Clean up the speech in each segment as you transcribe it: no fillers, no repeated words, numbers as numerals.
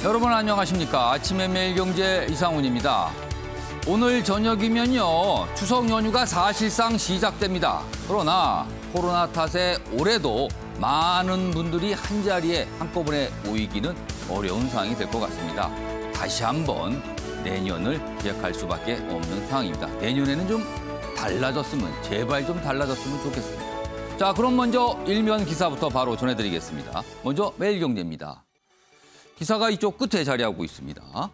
여러분 안녕하십니까? 아침의 매일경제 이상훈입니다. 오늘 저녁이면요, 추석 연휴가 사실상 시작됩니다. 그러나 코로나 탓에 올해도 많은 분들이 한자리에 한꺼번에 모이기는 어려운 상황이 될 것 같습니다. 다시 한번 내년을 기약할 수밖에 없는 상황입니다. 내년에는 좀 달라졌으면, 제발 좀 달라졌으면 좋겠습니다. 자, 그럼 먼저 일면 기사부터 바로 전해드리겠습니다. 먼저 매일경제입니다. 기사가 이쪽 끝에 자리하고 있습니다.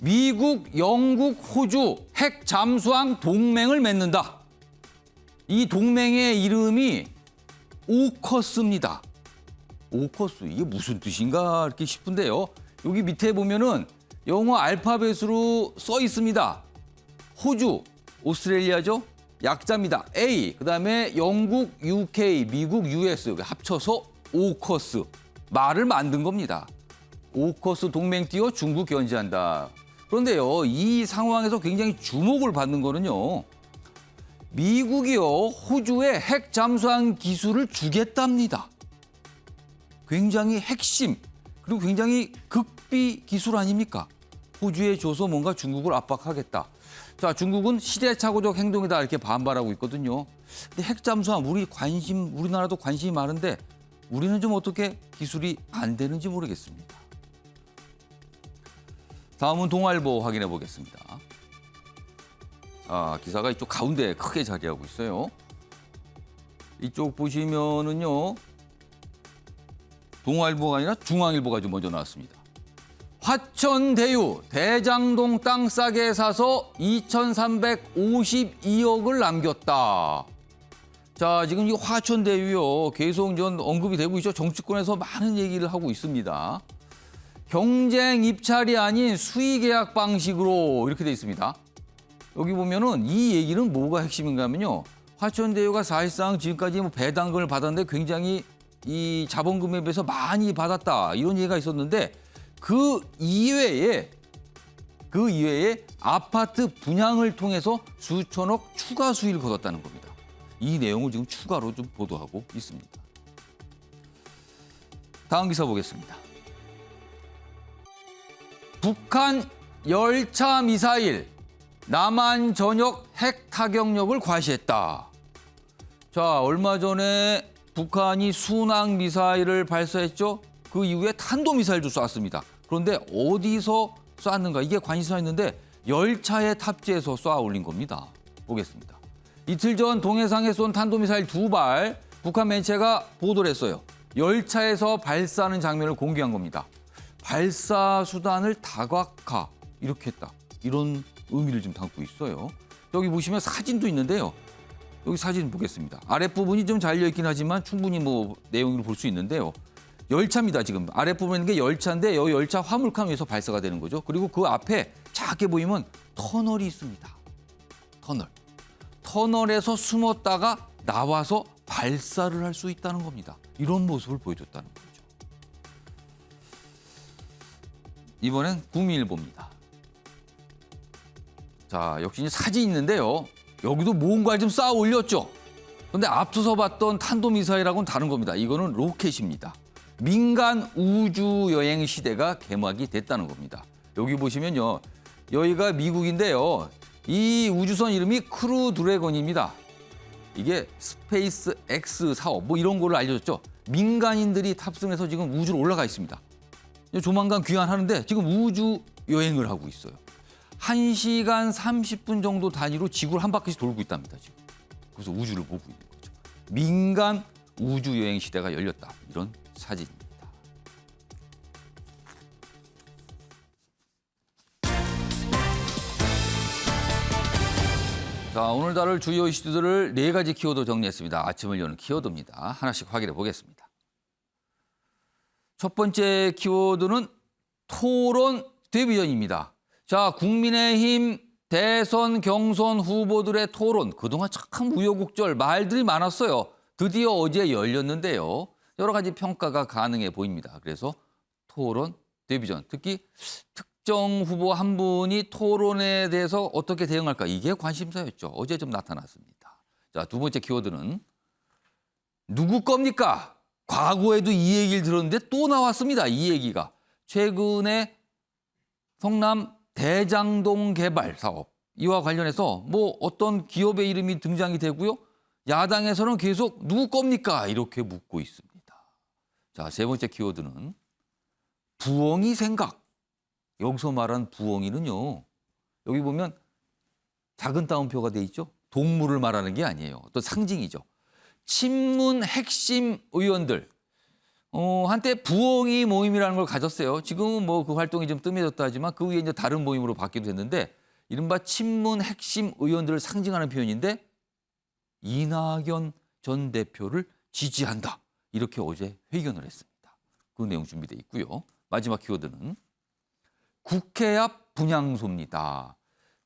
미국, 영국, 호주 핵 잠수함 동맹을 맺는다. 이 동맹의 이름이 오커스입니다. 오커스, 이게 무슨 뜻인가 이렇게 싶은데요. 여기 밑에 보면은 영어 알파벳으로 써 있습니다. 호주, 오스트레일리아죠? 약자입니다. A, 그다음에 영국, UK, 미국, US 여기 합쳐서 오커스. 말을 만든 겁니다. 오커스 동맹 띄워 중국 견제한다. 그런데요, 이 상황에서 굉장히 주목을 받는 거는요, 미국이요, 호주에 핵 잠수함 기술을 주겠답니다. 굉장히 핵심, 그리고 굉장히 극비 기술 아닙니까? 호주에 줘서 뭔가 중국을 압박하겠다. 자, 중국은 시대착오적 행동이다 이렇게 반발하고 있거든요. 근데 핵 잠수함 우리나라도 관심이 많은데 우리는 좀 어떻게 기술이 안 되는지 모르겠습니다. 다음은 동아일보 확인해 보겠습니다. 기사가 이쪽 가운데 크게 자리하고 있어요. 이쪽 보시면은요, 동아일보가 아니라 중앙일보가 좀 먼저 나왔습니다. 화천대유 대장동 땅 싸게 사서 2,352억을 남겼다. 자, 지금 이 화천대유요, 계속 전 언급이 되고 있죠. 정치권에서 많은 얘기를 하고 있습니다. 경쟁 입찰이 아닌 수의 계약 방식으로 이렇게 돼 있습니다. 여기 보면은 이 얘기는 뭐가 핵심인가 하면요, 화천대유가 사실상 지금까지 뭐 배당금을 받았는데 굉장히 이 자본금에 비해서 많이 받았다 이런 얘기가 있었는데 그 이외에 아파트 분양을 통해서 수천억 추가 수익을 거뒀다는 겁니다. 이 내용을 지금 추가로 좀 보도하고 있습니다. 다음 기사 보겠습니다. 북한 열차 미사일, 남한 전역 핵 타격력을 과시했다. 자, 얼마 전에 북한이 순항 미사일을 발사했죠. 그 이후에 탄도미사일도 쐈습니다. 그런데 어디서 쐈는가, 이게 관심사였는데 열차에 탑재해서 쏴 올린 겁니다. 보겠습니다. 이틀 전 동해상에 쏜 탄도미사일 2발, 북한 매체가 보도를 했어요. 열차에서 발사하는 장면을 공개한 겁니다. 발사 수단을 다각화, 이렇게 했다. 이런 의미를 좀 담고 있어요. 여기 보시면 사진도 있는데요. 여기 사진 보겠습니다. 아랫부분이 좀 잘려있긴 하지만 충분히 뭐 내용을 볼 수 있는데요. 열차입니다. 지금 아랫부분에 있는 게 열차인데 이 열차 화물칸 위에서 발사가 되는 거죠. 그리고 그 앞에 작게 보이면 터널이 있습니다. 터널에서 숨었다가 나와서 발사를 할 수 있다는 겁니다. 이런 모습을 보여줬다는 거죠. 이번엔 구미일보입니다. 자, 역시 사진이 있는데요. 여기도 뭔가 좀 쌓아 올렸죠. 그런데 앞서서 봤던 탄도미사일하고는 다른 겁니다. 이거는 로켓입니다. 민간 우주 여행 시대가 개막이 됐다는 겁니다. 여기 보시면요, 여기가 미국인데요. 이 우주선 이름이 크루 드래곤입니다. 이게 스페이스 X 사업 뭐 이런 거를 알려줬죠. 민간인들이 탑승해서 지금 우주로 올라가 있습니다. 조만간 귀환하는데 지금 우주 여행을 하고 있어요. 1시간 30분 정도 단위로 지구를 한 바퀴씩 돌고 있답니다. 지금. 그래서 우주를 보고 있는 거죠. 민간 우주 여행 시대가 열렸다. 이런 사진입니다. 자, 오늘 다룰 주요 이슈들을 4가지 키워드 정리했습니다. 아침을 여는 키워드입니다. 하나씩 확인해 보겠습니다. 첫 번째 키워드는 토론 데뷔전입니다. 자, 국민의힘 대선 경선 후보들의 토론, 그동안 참 우여곡절 말들이 많았어요. 드디어 어제 열렸는데요. 여러 가지 평가가 가능해 보입니다. 그래서 토론 데뷔전, 특히 특정 후보 한 분이 토론에 대해서 어떻게 대응할까, 이게 관심사였죠. 어제 좀 나타났습니다. 자, 두 번째 키워드는 누구 겁니까? 과거에도 이 얘기를 들었는데 또 나왔습니다. 이 얘기가. 최근에 성남 대장동 개발 사업 이와 관련해서 뭐 어떤 기업의 이름이 등장이 되고요. 야당에서는 계속 누구 겁니까? 이렇게 묻고 있습니다. 자, 세 번째 키워드는 부엉이 생각. 여기서 말한 부엉이는요. 여기 보면 작은 따옴표가 돼 있죠. 동물을 말하는 게 아니에요. 어떤 상징이죠. 친문 핵심 의원들. 한때 부엉이 모임이라는 걸 가졌어요. 지금은 뭐 그 활동이 좀 뜸해졌다 하지만 그 위에 이제 다른 모임으로 바뀌기도 됐는데 이른바 친문 핵심 의원들을 상징하는 표현인데 이낙연 전 대표를 지지한다. 이렇게 어제 회견을 했습니다. 그 내용 준비되어 있고요. 마지막 키워드는 국회 앞 분향소입니다.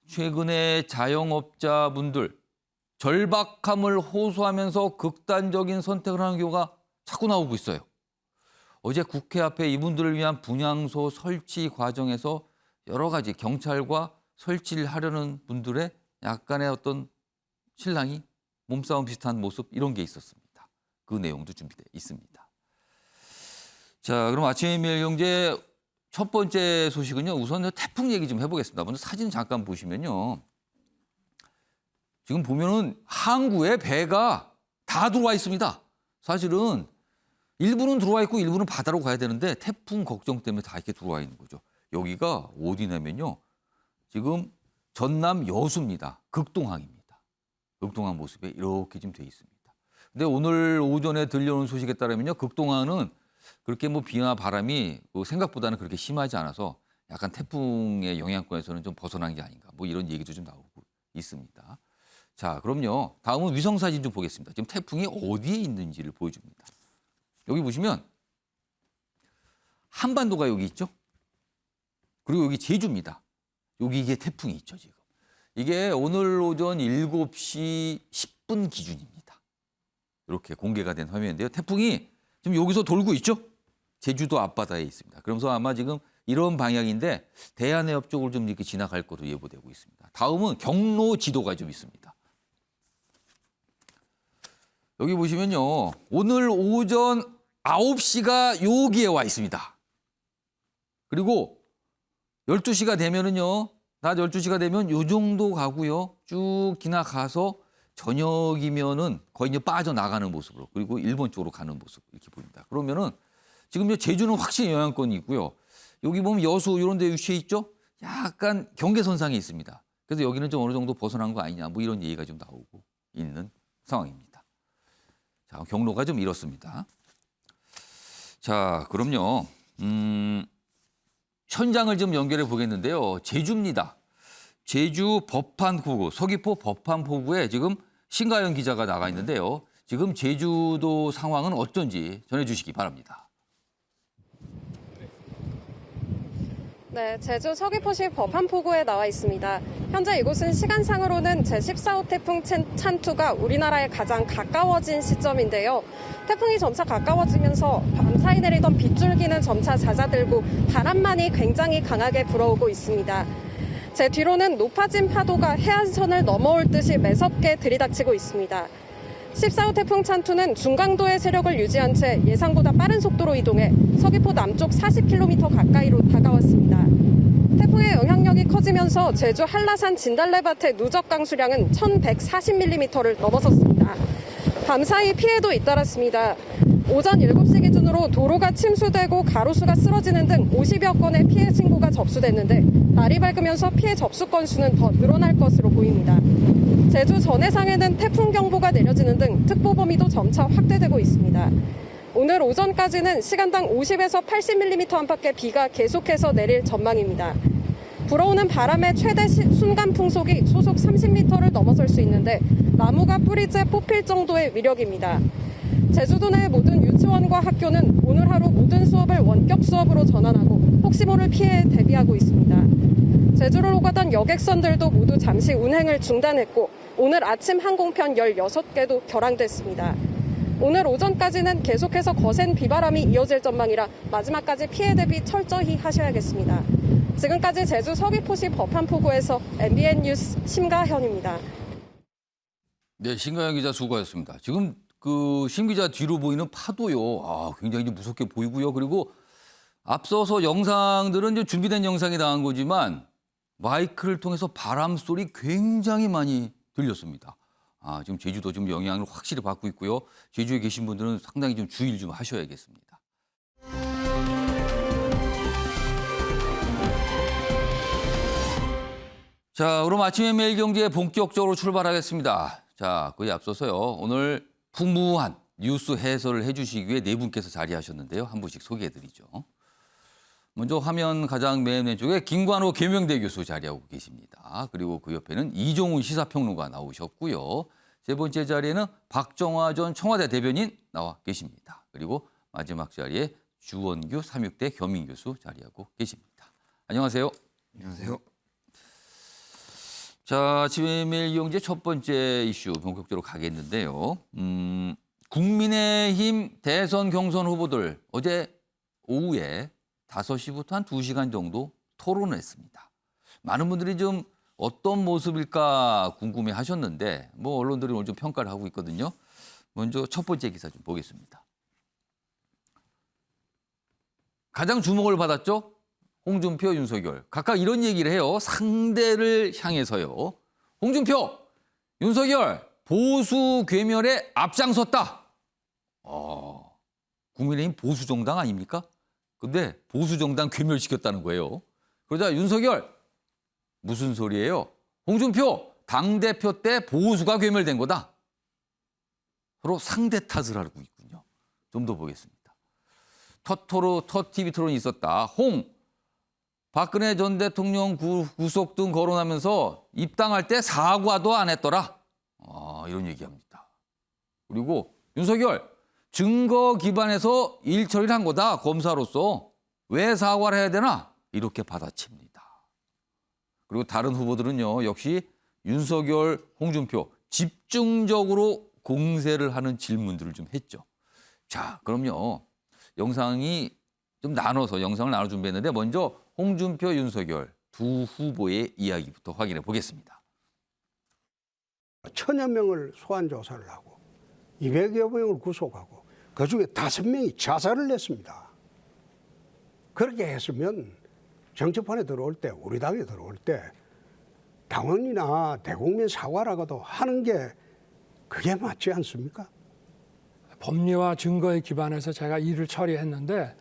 최근에 자영업자분들 절박함을 호소하면서 극단적인 선택을 하는 경우가 자꾸 나오고 있어요. 어제 국회 앞에 이분들을 위한 분향소 설치 과정에서 여러 가지 경찰과 설치를 하려는 분들의 약간의 어떤 실랑이, 몸싸움 비슷한 모습 이런 게 있었습니다. 그 내용도 준비되어 있습니다. 자, 그럼 아침의 매일경제 첫 번째 소식은요. 우선 태풍 얘기 좀 해보겠습니다. 먼저 사진 잠깐 보시면요. 지금 보면은 항구에 배가 다 들어와 있습니다. 사실은 일부는 들어와 있고 일부는 바다로 가야 되는데 태풍 걱정 때문에 다 이렇게 들어와 있는 거죠. 여기가 어디냐면요. 지금 전남 여수입니다. 극동항입니다. 극동항 모습에 이렇게 좀 돼 있습니다. 근데 오늘 오전에 들려오는 소식에 따르면요. 극동항은 그렇게 뭐 비나 바람이 생각보다는 그렇게 심하지 않아서 약간 태풍의 영향권에서는 좀 벗어난 게 아닌가. 뭐 이런 얘기도 좀 나오고 있습니다. 자, 그럼요. 다음은 위성사진 좀 보겠습니다. 지금 태풍이 어디에 있는지를 보여줍니다. 여기 보시면 한반도가 여기 있죠. 그리고 여기 제주입니다. 여기 이게 태풍이 있죠, 지금. 이게 오늘 오전 7시 10분 기준입니다. 이렇게 공개가 된 화면인데요. 태풍이 지금 여기서 돌고 있죠. 제주도 앞바다에 있습니다. 그러면서 아마 지금 이런 방향인데 대한해협 쪽을 좀 이렇게 지나갈 것으로 예보되고 있습니다. 다음은 경로 지도가 좀 있습니다. 여기 보시면요. 오늘 오전 9시가 여기에 와 있습니다. 그리고 12시가 되면은요. 낮 12시가 되면 요 정도 가고요. 쭉 지나가서 저녁이면은 거의 이제 빠져나가는 모습으로 그리고 일본 쪽으로 가는 모습 이렇게 보입니다. 그러면은 지금 제주는 확실히 영향권이 있고요. 여기 보면 여수 이런 데 위치해 있죠. 약간 경계선상에 있습니다. 그래서 여기는 좀 어느 정도 벗어난 거 아니냐 뭐 이런 얘기가 좀 나오고 있는 상황입니다. 자, 경로가 좀 이렇습니다. 자, 그럼요. 현장을 좀 연결해 보겠는데요. 제주입니다. 제주 법한포구, 서귀포 법한포구에 지금 신가연 기자가 나가 있는데요. 지금 제주도 상황은 어떤지 전해주시기 바랍니다. 네, 제주 서귀포시 법한포구에 나와 있습니다. 현재 이곳은 시간상으로는 제14호 태풍 찬투가 우리나라에 가장 가까워진 시점인데요. 태풍이 점차 가까워지면서 밤사이 내리던 빗줄기는 점차 잦아들고 바람만이 굉장히 강하게 불어오고 있습니다. 제 뒤로는 높아진 파도가 해안선을 넘어올 듯이 매섭게 들이닥치고 있습니다. 14호 태풍 찬투는 중강도의 세력을 유지한 채 예상보다 빠른 속도로 이동해 서귀포 남쪽 40km 가까이로 다가왔습니다. 태풍의 영향력이 커지면서 제주 한라산 진달래밭의 누적 강수량은 1140mm를 넘어섰습니다. 밤사이 피해도 잇따랐습니다. 오전 7시 기준으로 도로가 침수되고 가로수가 쓰러지는 등 50여 건의 피해 신고가 접수됐는데 날이 밝으면서 피해 접수 건수는 더 늘어날 것으로 보입니다. 제주 전해상에는 태풍 경보가 내려지는 등 특보 범위도 점차 확대되고 있습니다. 오늘 오전까지는 시간당 50에서 80mm 안팎의 비가 계속해서 내릴 전망입니다. 불어오는 바람의 최대 순간 풍속이 소속 30m를 넘어설 수 있는데 나무가 뿌리째 뽑힐 정도의 위력입니다. 제주도 내 모든 유치원과 학교는 오늘 하루 모든 수업을 원격 수업으로 전환하고 혹시 모를 피해에 대비하고 있습니다. 제주를 오가던 여객선들도 모두 잠시 운행을 중단했고 오늘 아침 항공편 16개도 결항됐습니다. 오늘 오전까지는 계속해서 거센 비바람이 이어질 전망이라 마지막까지 피해 대비 철저히 하셔야겠습니다. 지금까지 제주 서귀포시 법한포구에서 MBN 뉴스 심가현입니다. 네, 신가연 기자 수고하셨습니다. 지금 그 신 기자 뒤로 보이는 파도요. 굉장히 무섭게 보이고요. 그리고 앞서서 영상들은 이제 준비된 영상이 나온 거지만 마이크를 통해서 바람 소리 굉장히 많이 들렸습니다. 지금 제주도 좀 영향을 확실히 받고 있고요. 제주에 계신 분들은 상당히 좀 주의를 좀 하셔야겠습니다. 자, 그럼 아침에 매일경제 본격적으로 출발하겠습니다. 자, 그에 앞서서요. 오늘 풍부한 뉴스 해설을 해주시기 위해 네 분께서 자리하셨는데요. 한 분씩 소개해드리죠. 먼저 화면 가장 맨 왼쪽에 김관호 계명대 교수 자리하고 계십니다. 그리고 그 옆에는 이종훈 시사평론가 나오셨고요. 세 번째 자리에는 박정화 전 청와대 대변인 나와 계십니다. 그리고 마지막 자리에 주원규 삼육대 겸임교수 자리하고 계십니다. 안녕하세요. 안녕하세요. 자, 아침에 매일경제 첫 번째 이슈 본격적으로 가겠는데요. 국민의힘 대선 경선 후보들 어제 오후에 5시부터 한 2시간 정도 토론을 했습니다. 많은 분들이 좀 어떤 모습일까 궁금해 하셨는데 뭐 언론들이 오늘 좀 평가를 하고 있거든요. 먼저 첫 번째 기사 좀 보겠습니다. 가장 주목을 받았죠? 홍준표, 윤석열. 각각 이런 얘기를 해요. 상대를 향해서요. 홍준표, 윤석열, 보수 괴멸에 앞장섰다. 국민의힘 보수정당 아닙니까? 근데 보수정당 괴멸시켰다는 거예요. 그러자 윤석열, 무슨 소리예요? 홍준표, 당대표 때 보수가 괴멸된 거다. 서로 상대 탓을 하고 있군요. 좀 더 보겠습니다. 첫 TV 토론이 있었다. 박근혜 전 대통령 구속 등 거론하면서 입당할 때 사과도 안 했더라. 이런 얘기합니다. 그리고 윤석열, 증거 기반에서 일 처리를 한 거다. 검사로서. 왜 사과를 해야 되나? 이렇게 받아칩니다. 그리고 다른 후보들은요. 역시 윤석열, 홍준표 집중적으로 공세를 하는 질문들을 좀 했죠. 자, 그럼요. 영상을 나눠 준비했는데 먼저 홍준표, 윤석열 두 후보의 이야기부터 확인해 보겠습니다. 1000여 명을 소환 조사를 하고 200여 명을 구속하고 그중에 5명이 자살을 했습니다. 그렇게 했으면 정치판에 들어올 때, 우리 당에 들어올 때 당원이나 대국민 사과라고도 하는 게 그게 맞지 않습니까? 법리와 증거에 기반해서 제가 일을 처리했는데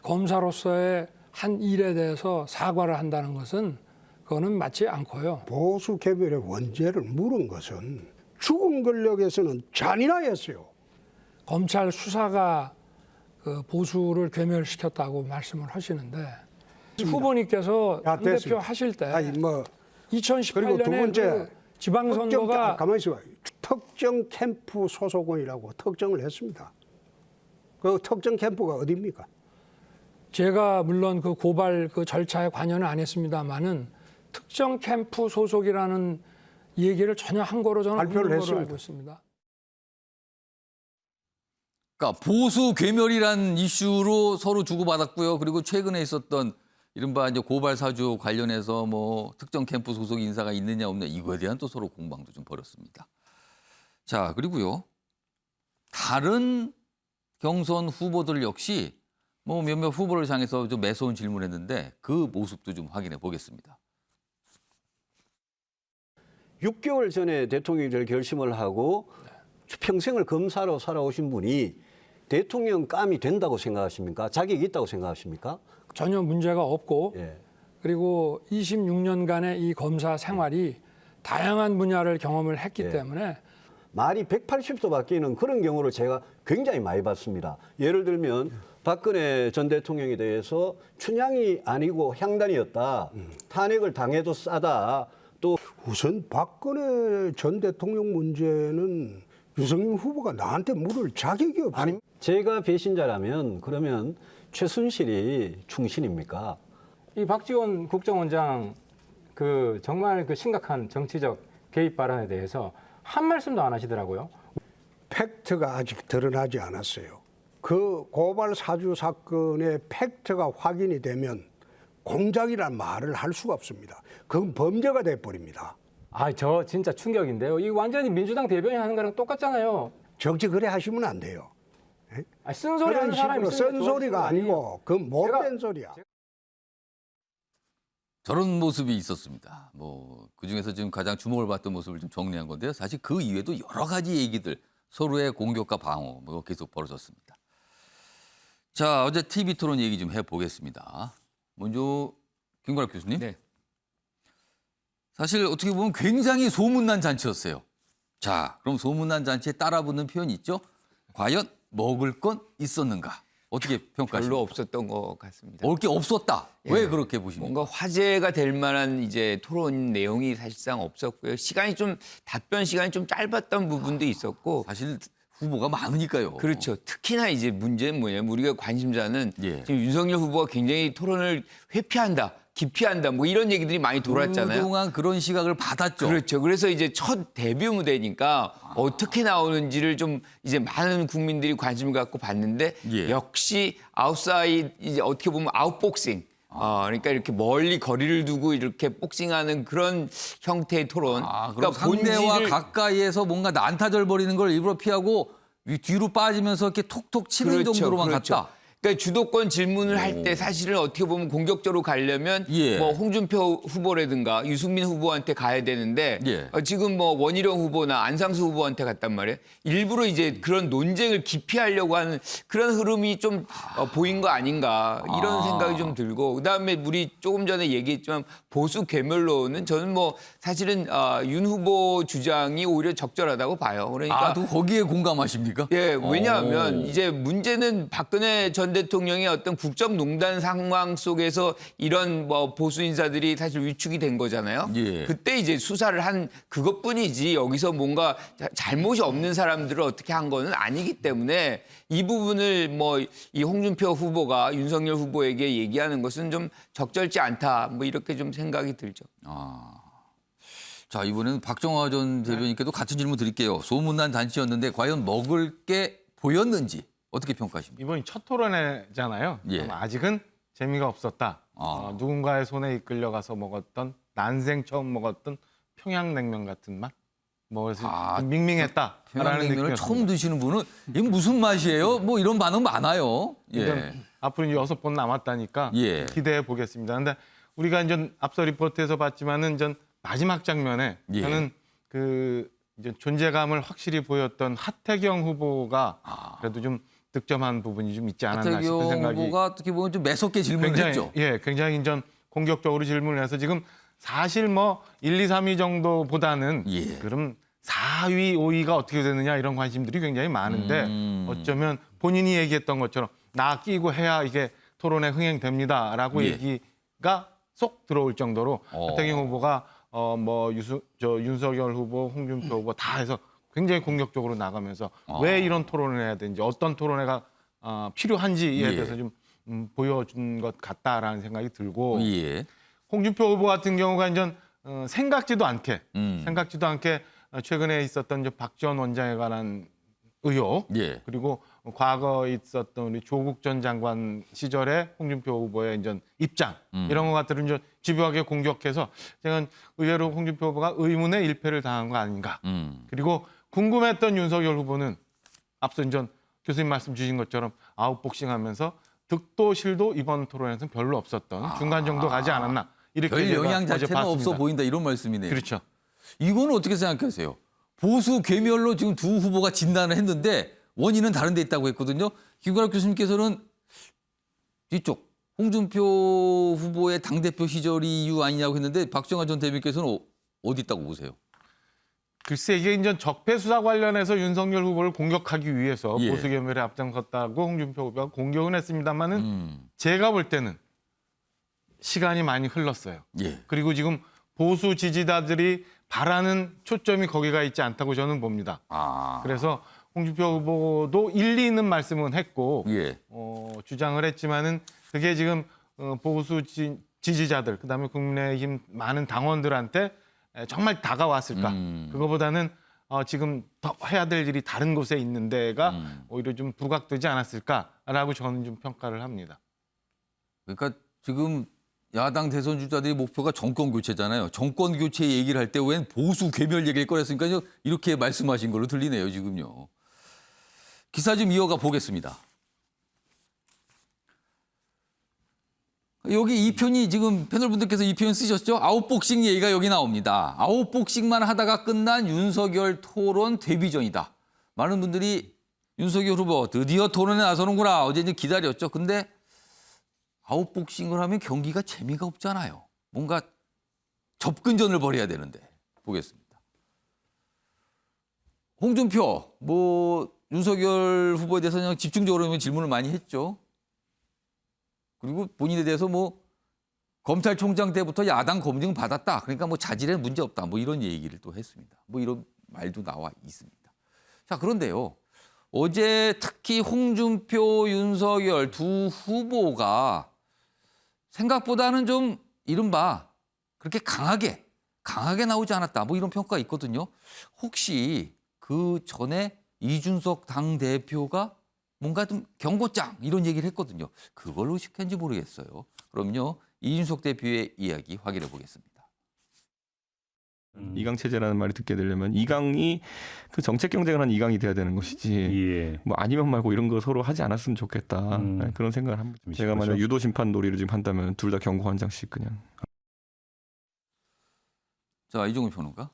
검사로서의 한 일에 대해서 사과를 한다는 것은 그거는 맞지 않고요. 보수 개별의 원죄를 물은 것은 죽은 권력에서는 잔인하였어요. 검찰 수사가 그 보수를 괴멸시켰다고 말씀을 하시는데 후보님께서 당대표 됐습니다. 하실 때 그리고 두 2018년에 번째, 그 지방선거가 가만히 있어봐. 특정 캠프 소속원이라고 특정을 했습니다. 그 특정 캠프가 어디입니까? 제가 물론 그 고발 그 절차에 관여는 안 했습니다만은 특정 캠프 소속이라는 얘기를 전혀 한 거로 저는 발표를 없는 했습니다. 걸로 알고 있습니다. 그러니까 보수 괴멸이란 이슈로 서로 주고받았고요. 그리고 최근에 있었던 이른바 이제 고발 사주 관련해서 뭐 특정 캠프 소속 인사가 있느냐 없느냐 이거에 대한 또 서로 공방도 좀 벌였습니다. 자, 그리고요. 다른 경선 후보들 역시 뭐 몇몇 후보를 향해서 좀 매서운 질문했는데 그 모습도 좀 확인해 보겠습니다. 6개월 전에 대통령이 될 결심을 하고 평생을 검사로 살아오신 분이 대통령감이 된다고 생각하십니까? 자격이 있다고 생각하십니까? 전혀 문제가 없고 예. 그리고 26년간의 이 검사 생활이 다양한 분야를 경험을 했기 예. 때문에 말이 180도 바뀌는 그런 경우를 제가 굉장히 많이 봤습니다. 예를 들면 박근혜 전 대통령에 대해서 춘향이 아니고 향단이었다. 탄핵을 당해도 싸다. 또 우선 박근혜 전 대통령 문제는 유승민 후보가 나한테 물을 자격이 없어요. 아니 제가 배신자라면 그러면 최순실이 충신입니까? 이 박지원 국정원장 그 정말 그 심각한 정치적 개입 발언에 대해서 한 말씀도 안 하시더라고요. 팩트가 아직 드러나지 않았어요. 그 고발 사주 사건의 팩트가 확인이 되면 공작이란 말을 할 수가 없습니다. 그건 범죄가 돼버립니다. 아, 저 진짜 충격인데요. 이 완전히 민주당 대변인 하는 거랑 똑같잖아요. 정치 그래 하시면 안 돼요. 쓴소리 그런 하는 사람이 식으로 있으면 쓴소리가 좋아하는 거 아니고 그 못된 소리야. 저런 모습이 있었습니다. 뭐 그중에서 지금 가장 주목을 받던 모습을 좀 정리한 건데요. 사실 그 이외에도 여러 가지 얘기들 서로의 공격과 방어 뭐 계속 벌어졌습니다. 자, 어제 TV 토론 얘기 좀 해보겠습니다. 먼저 김관학 교수님. 네. 사실 어떻게 보면 굉장히 소문난 잔치였어요. 자, 그럼 소문난 잔치에 따라붙는 표현이 있죠. 과연 먹을 건 있었는가? 어떻게 평가하십니까? 별로 없었던 것 같습니다. 먹을 게 없었다. 예. 왜 그렇게 보십니까? 뭔가 화제가 될 만한 이제 토론 내용이 사실상 없었고요. 시간이 좀 답변 시간이 좀 짧았던 부분도 있었고 사실 후보가 많으니까요. 그렇죠. 특히나 이제 문제는 뭐냐면 우리가 관심사는 예. 지금 윤석열 후보가 굉장히 토론을 회피한다, 기피한다 뭐 이런 얘기들이 많이 돌았잖아요. 그동안 그런 시각을 받았죠. 그렇죠. 그래서 이제 첫 데뷔 무대니까 어떻게 나오는지를 좀 이제 많은 국민들이 관심을 갖고 봤는데 예. 역시 아웃사이드 이제 어떻게 보면 아웃복싱. 그러니까 이렇게 멀리 거리를 두고 이렇게 복싱하는 그런 형태의 토론. 그럼 상대와 본질을- 가까이에서 뭔가 난타절 벌이는 걸 일부러 피하고 뒤로 빠지면서 이렇게 톡톡 치는 정도로만 갔다. 그러니까 주도권 질문을 할 때 사실은 어떻게 보면 공격적으로 가려면 예. 뭐 홍준표 후보라든가 유승민 후보한테 가야 되는데 예. 지금 뭐 원희룡 후보나 안상수 후보한테 갔단 말이에요. 일부러 이제 그런 논쟁을 기피하려고 하는 그런 흐름이 좀 보인 거 아닌가 이런 생각이 좀 들고 그다음에 우리 조금 전에 얘기했지만 보수 괴멸론은 저는 뭐 사실은 윤 후보 주장이 오히려 적절하다고 봐요. 그러니까 또 거기에 공감하십니까? 예, 왜냐하면 오. 이제 문제는 박근혜 전 대통령의 어떤 국정농단 상황 속에서 이런 뭐 보수 인사들이 사실 위축이 된 거잖아요. 예. 그때 이제 수사를 한 그것뿐이지 여기서 뭔가 잘못이 없는 사람들을 어떻게 한 거는 아니기 때문에 이 부분을 뭐 이 홍준표 후보가 윤석열 후보에게 얘기하는 것은 좀 적절치 않다. 뭐 이렇게 좀 생각이 들죠. 자, 이번에는 박정화 전 대변인께도 같은 질문 드릴게요. 소문난 잔치였는데 과연 먹을 게 보였는지 어떻게 평가하십니까? 이번이 첫 토론회잖아요. 예. 그럼 아직은 재미가 없었다. 누군가의 손에 이끌려가서 먹었던 난생 처음 먹었던 평양냉면 같은 맛. 그래서 좀 밍밍했다라는 평양냉면을 느낌이었습니다. 처음 드시는 분은 이게 무슨 맛이에요? 뭐 이런 반응 많아요. 예. 앞으로 이제 6번 남았다니까 예. 기대해 보겠습니다. 근데 우리가 이제 앞서 리포트에서 봤지만은 이제 마지막 장면에 예. 저는 그 이제 존재감을 확실히 보였던 하태경 후보가 그래도 좀 득점한 부분이 좀 있지 않았나 싶은 하태경 생각이 후보가 어떻게 보면 좀 매섭게 질문을 했죠. 굉장히 좀 공격적으로 질문을 해서 지금 사실 뭐 1, 2, 3위 정도보다는 예. 그럼 4위, 5위가 어떻게 되느냐 이런 관심들이 굉장히 많은데 어쩌면 본인이 얘기했던 것처럼 나 끼고 해야 이게 토론에 흥행됩니다라고 예. 얘기가 쏙 들어올 정도로 어. 하태경 후보가 윤석열 후보, 홍준표 후보 다 해서 굉장히 공격적으로 나가면서 왜 이런 토론을 해야 되는지 어떤 토론회가 필요한지에 예. 대해서 좀 보여준 것 같다라는 생각이 들고 예. 홍준표 후보 같은 경우가 이제 생각지도 않게 최근에 있었던 이제 박 전 원장에 관한 의혹 예. 그리고 과거에 있었던 우리 조국 전 장관 시절에 홍준표 후보의 이제 입장 이런 것 같들은 이제 집요하게 공격해서 제가 의외로 홍준표 후보가 의문의 일패를 당한 거 아닌가. 그리고 궁금했던 윤석열 후보는 앞서 이제 교수님 말씀 주신 것처럼 아웃복싱하면서 득도 실도 이번 토론에서는 별로 없었던 중간 정도 가지 않았나 이렇게 별 제가 영향 어제 자체는 봤습니다. 없어 보인다 이런 말씀이네요. 그렇죠. 이거는 어떻게 생각하세요? 보수 괴멸로 지금 두 후보가 진단을 했는데 원인은 다른 데 있다고 했거든요. 김관학 교수님께서는 뒤쪽 홍준표 후보의 당대표 시절이 이유 아니냐고 했는데 박정화 전 대변인께서는 어디 있다고 보세요? 글쎄 이게 이제 적폐 수사 관련해서 윤석열 후보를 공격하기 위해서 예. 보수 겸멸에 앞장섰다고 홍준표 후보가 공격은 했습니다만은 제가 볼 때는 시간이 많이 흘렀어요. 예. 그리고 지금 보수 지지자들이 바라는 초점이 거기가 있지 않다고 저는 봅니다. 그래서 홍준표 후보도 일리 있는 말씀은 했고 예. 주장을 했지만은 그게 지금 보수 지지자들 그다음에 국민의힘 많은 당원들한테 정말 다가왔을까? 그거보다는 지금 더 해야 될 일이 다른 곳에 있는 데가 오히려 좀 부각되지 않았을까라고 저는 좀 평가를 합니다. 그러니까 지금 야당 대선 주자들의 목표가 정권 교체잖아요. 정권 교체 얘기를 할 때 웬 보수 괴멸 얘기를 꺼냈으니까요. 이렇게 말씀하신 걸로 들리네요, 지금요. 기사 좀 이어가 보겠습니다. 여기 이 편이 지금 패널분들께서 이 표현 쓰셨죠? 아웃복싱 얘기가 여기 나옵니다. 아웃복싱만 하다가 끝난 윤석열 토론 데뷔전이다. 많은 분들이 윤석열 후보 드디어 토론에 나서는구나. 어제 이제 기다렸죠. 근데 아웃복싱을 하면 경기가 재미가 없잖아요. 뭔가 접근전을 벌여야 되는데. 보겠습니다. 홍준표, 윤석열 후보에 대해서 그냥 집중적으로 질문을 많이 했죠. 그리고 본인에 대해서 검찰총장 때부터 야당 검증 받았다. 그러니까 자질에 문제 없다. 이런 얘기를 또 했습니다. 이런 말도 나와 있습니다. 자, 그런데요. 어제 특히 홍준표, 윤석열 두 후보가 생각보다는 좀 이른바 그렇게 강하게 나오지 않았다. 이런 평가가 있거든요. 혹시 그 전에 이준석 당대표가 뭔가 좀 경고장 이런 얘기를 했거든요. 그걸 의식한지 모르겠어요. 그럼요. 이준석 대표의 이야기 확인해 보겠습니다. 이강 체제라는 말이 듣게 되려면 이강이 그 정책 경쟁을 한 이강이 돼야 되는 것이지 예. 아니면 말고 이런 거 서로 하지 않았으면 좋겠다. 네, 그런 생각을 합니다. 제가 만약 유도 심판 놀이를 지금 한다면 둘 다 경고 한 장씩 그냥. 자, 이종훈 평론가.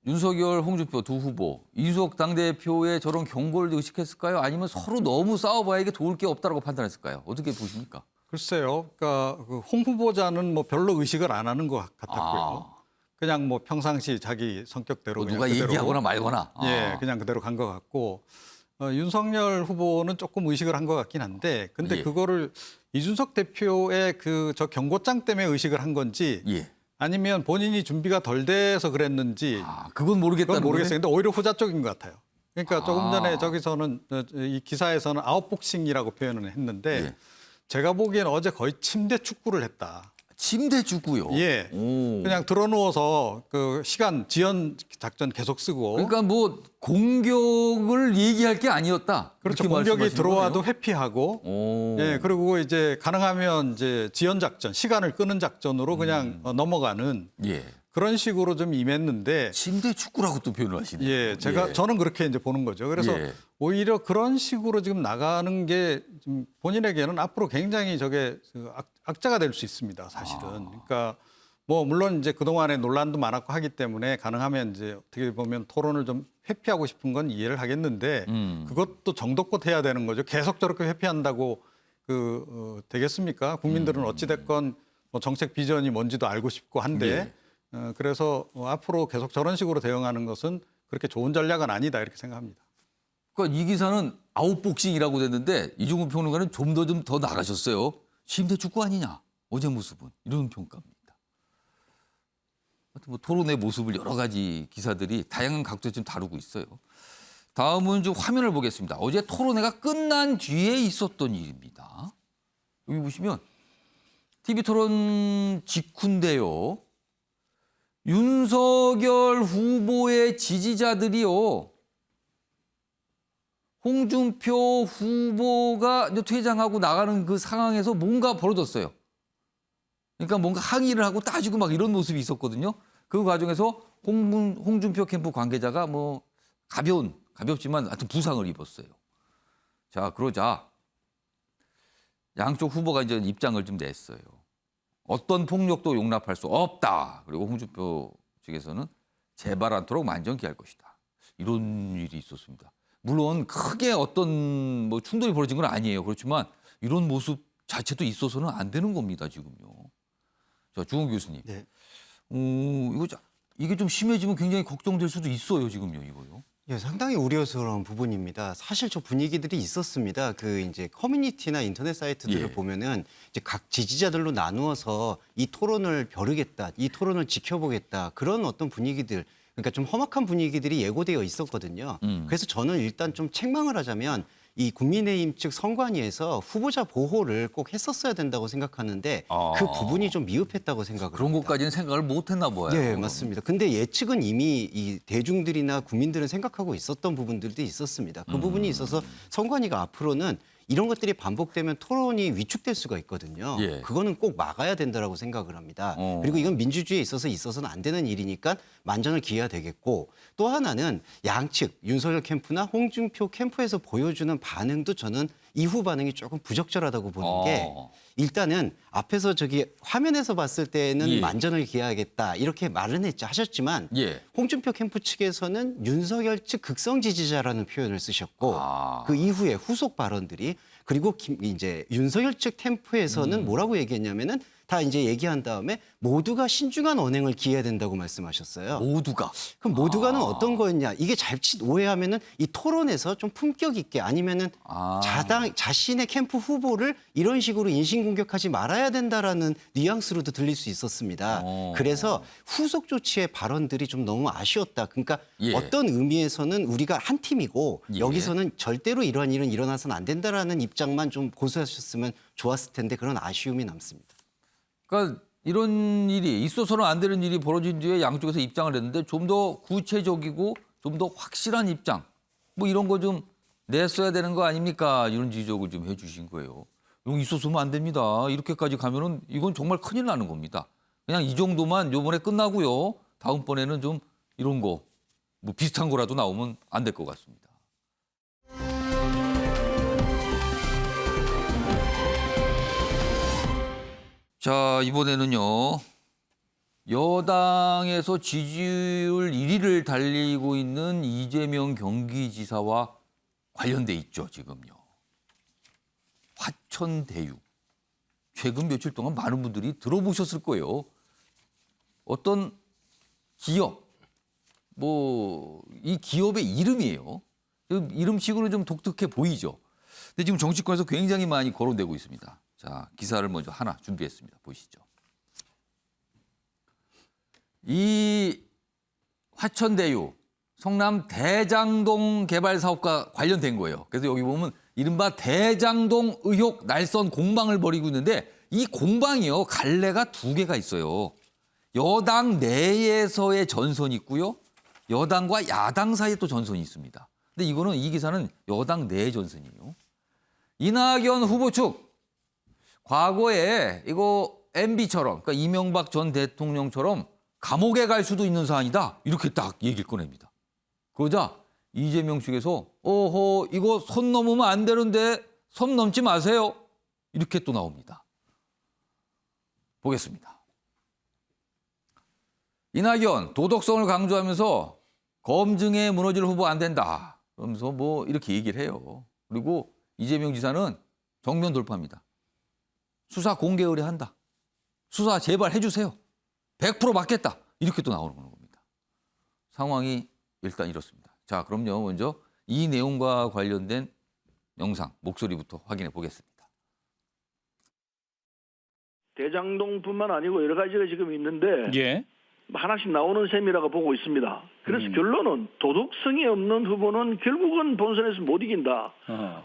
윤석열, 홍준표 두 후보, 이준석 당대표의 저런 경고를 의식했을까요? 아니면 서로 너무 싸워봐야 이게 도울 게 없다라고 판단했을까요? 어떻게 보십니까? 글쎄요. 그러니까 홍 후보자는 별로 의식을 안 하는 것 같았고요. 그냥 평상시 자기 성격대로 누가 그냥 그대로, 얘기하거나 말거나. 예, 그냥 그대로 간 것 같고 윤석열 후보는 조금 의식을 한 것 같긴 한데, 근데 예. 그거를 이준석 대표의 저 경고장 때문에 의식을 한 건지. 예. 아니면 본인이 준비가 덜 돼서 그랬는지 그건 모르겠다는 그건 모르겠어요. 근데 오히려 후자 쪽인 것 같아요. 그러니까 조금 전에 저기서는 이 기사에서는 아웃복싱이라고 표현을 했는데 예. 제가 보기엔 어제 거의 침대 축구를 했다. 침대 축구요? 예. 오. 그냥 들어누워서 그 시간 지연 작전 계속 쓰고. 그러니까 공격을 얘기할 게 아니었다. 그렇죠. 이렇게 공격이 말씀하시는 들어와도 거네요? 회피하고. 오. 예. 그리고 이제 가능하면 이제 지연 작전, 시간을 끄는 작전으로 그냥 넘어가는 예. 그런 식으로 좀 임했는데. 침대 축구라고 또 표현을 하시네요. 예, 저는 그렇게 이제 보는 거죠. 그래서 예. 오히려 그런 식으로 지금 나가는 게 좀 본인에게는 앞으로 굉장히 저게 악재가 될 수 있습니다, 사실은. 그러니까 물론 이제 그동안에 논란도 많았고 하기 때문에 가능하면 이제 어떻게 보면 토론을 좀 회피하고 싶은 건 이해를 하겠는데 그것도 정도껏 해야 되는 거죠. 계속 저렇게 회피한다고 되겠습니까? 국민들은 어찌 됐건 정책 비전이 뭔지도 알고 싶고 한데 그래서 앞으로 계속 저런 식으로 대응하는 것은 그렇게 좋은 전략은 아니다 이렇게 생각합니다. 그러니까 이 기사는 아웃복싱이라고 됐는데 이종훈 평론가는 좀 더 나가셨어요. 침대 축구 아니냐? 어제 모습은 이런 평가입니다. 하여튼 토론의 모습을 여러 가지 기사들이 다양한 각도에 좀 다루고 있어요. 다음은 좀 화면을 보겠습니다. 어제 토론회가 끝난 뒤에 있었던 일입니다. 여기 보시면 TV 토론 직후인데요. 윤석열 후보의 지지자들이요. 홍준표 후보가 퇴장하고 나가는 그 상황에서 뭔가 벌어졌어요. 그러니까 뭔가 항의를 하고 따지고 막 이런 모습이 있었거든요. 그 과정에서 홍준표 캠프 관계자가 가볍지만 하여튼 부상을 입었어요. 자, 그러자 양쪽 후보가 이제 입장을 좀 냈어요. 어떤 폭력도 용납할 수 없다. 그리고 홍준표 측에서는 재발 않도록 만전기할 것이다. 이런 일이 있었습니다. 물론 크게 어떤 충돌이 벌어진 건 아니에요. 그렇지만 이런 모습 자체도 있어서는 안 되는 겁니다. 지금요. 자, 주홍 교수님. 네. 이게 좀 심해지면 굉장히 걱정될 수도 있어요. 지금요. 이거요. 예, 상당히 우려스러운 부분입니다. 사실 저 분위기들이 있었습니다. 이제 커뮤니티나 인터넷 사이트들을 예. 보면은 이제 각 지지자들로 나누어서 이 토론을 벼르겠다, 이 토론을 지켜보겠다 그런 어떤 분위기들, 그러니까 좀 험악한 분위기들이 예고되어 있었거든요. 그래서 저는 일단 좀 책망을 하자면 이 국민의힘 측 선관위에서 후보자 보호를 꼭 했었어야 된다고 생각하는데 그 부분이 좀 미흡했다고 생각을 그런 합니다. 것까지는 생각을 못 했나 봐요. 네, 맞습니다. 근데 예측은 이미 이 대중들이나 국민들은 생각하고 있었던 부분들도 있었습니다. 그 부분이 있어서 선관위가 앞으로는 이런 것들이 반복되면 토론이 위축될 수가 있거든요. 예. 그거는 꼭 막아야 된다라고 생각을 합니다. 그리고 이건 민주주의에 있어서는 안 되는 일이니까 만전을 기해야 되겠고 또 하나는 양측 윤석열 캠프나 홍준표 캠프에서 보여주는 반응도 저는 이후 반응이 조금 부적절하다고 보는 게 일단은 앞에서 저기 화면에서 봤을 때는 예. 만전을 기해야겠다 이렇게 말은 하셨지만 예. 홍준표 캠프 측에서는 윤석열 측 극성 지지자라는 표현을 쓰셨고 그 이후에 후속 발언들이 그리고 이제 윤석열 측 캠프에서는 뭐라고 얘기했냐면은 다 이제 얘기한 다음에 모두가 신중한 언행을 기해야 된다고 말씀하셨어요. 모두가. 그럼 모두가는 어떤 거였냐? 이게 잘못 오해하면은 이 토론에서 좀 품격 있게 아니면은 자신의 캠프 후보를 이런 식으로 인신공격하지 말아야 된다라는 뉘앙스로도 들릴 수 있었습니다. 그래서 후속 조치의 발언들이 좀 너무 아쉬웠다. 그러니까 예. 어떤 의미에서는 우리가 한 팀이고 예. 여기서는 절대로 이러한 일은 일어나서는 안 된다라는 입장만 좀 고수하셨으면 좋았을 텐데 그런 아쉬움이 남습니다. 그러니까 이런 일이 있어서는 안 되는 일이 벌어진 뒤에 양쪽에서 입장을 냈는데 좀 더 구체적이고 좀 더 확실한 입장 뭐 이런 거 좀 냈어야 되는 거 아닙니까? 이런 지적을 좀 해주신 거예요. 이거 있었으면 안 됩니다. 이렇게까지 가면은 이건 정말 큰일 나는 겁니다. 그냥 이 정도만 요번에 끝나고요. 다음번에는 좀 이런 거 뭐 비슷한 거라도 나오면 안 될 것 같습니다. 자, 이번에는요. 여당에서 지지율 1위를 달리고 있는 이재명 경기지사와 관련돼 있죠, 지금요. 화천대유. 최근 며칠 동안 많은 분들이 들어보셨을 거예요. 어떤 기업, 뭐 이 기업의 이름이에요. 이름식으로 좀 독특해 보이죠. 근데 지금 정치권에서 굉장히 많이 거론되고 있습니다. 자, 기사를 먼저 하나 준비했습니다. 보시죠. 이 화천대유 성남 대장동 개발 사업과 관련된 거예요. 그래서 여기 보면 이른바 대장동 의혹 날선 공방을 벌이고 있는데 이 공방이요. 갈래가 2개가 있어요. 여당 내에서의 전선이 있고요. 여당과 야당 사이에 또 전선이 있습니다. 근데 이거는 이 기사는 여당 내 전선이에요. 이낙연 후보 측 과거에 이거 MB처럼 그러니까 이명박 전 대통령처럼 감옥에 갈 수도 있는 사안이다. 이렇게 딱 얘기를 꺼냅니다. 그러자 이재명 측에서 어허 이거 선 넘으면 안 되는데 선 넘지 마세요. 이렇게 또 나옵니다. 보겠습니다. 이낙연 도덕성을 강조하면서 검증에 무너질 후보 안 된다. 그러면서 뭐 이렇게 얘기를 해요. 그리고 이재명 지사는 정면 돌파합니다. 수사 공개 의뢰한다. 수사 제발 해주세요. 100% 맞겠다. 이렇게 또 나오는 겁니다. 상황이 일단 이렇습니다. 자, 그럼요. 먼저 이 내용과 관련된 영상, 목소리부터 확인해 보겠습니다. 대장동뿐만 아니고 여러 가지가 지금 있는데 예. 하나씩 나오는 셈이라고 보고 있습니다. 그래서 결론은 도덕성이 없는 후보는 결국은 본선에서 못 이긴다.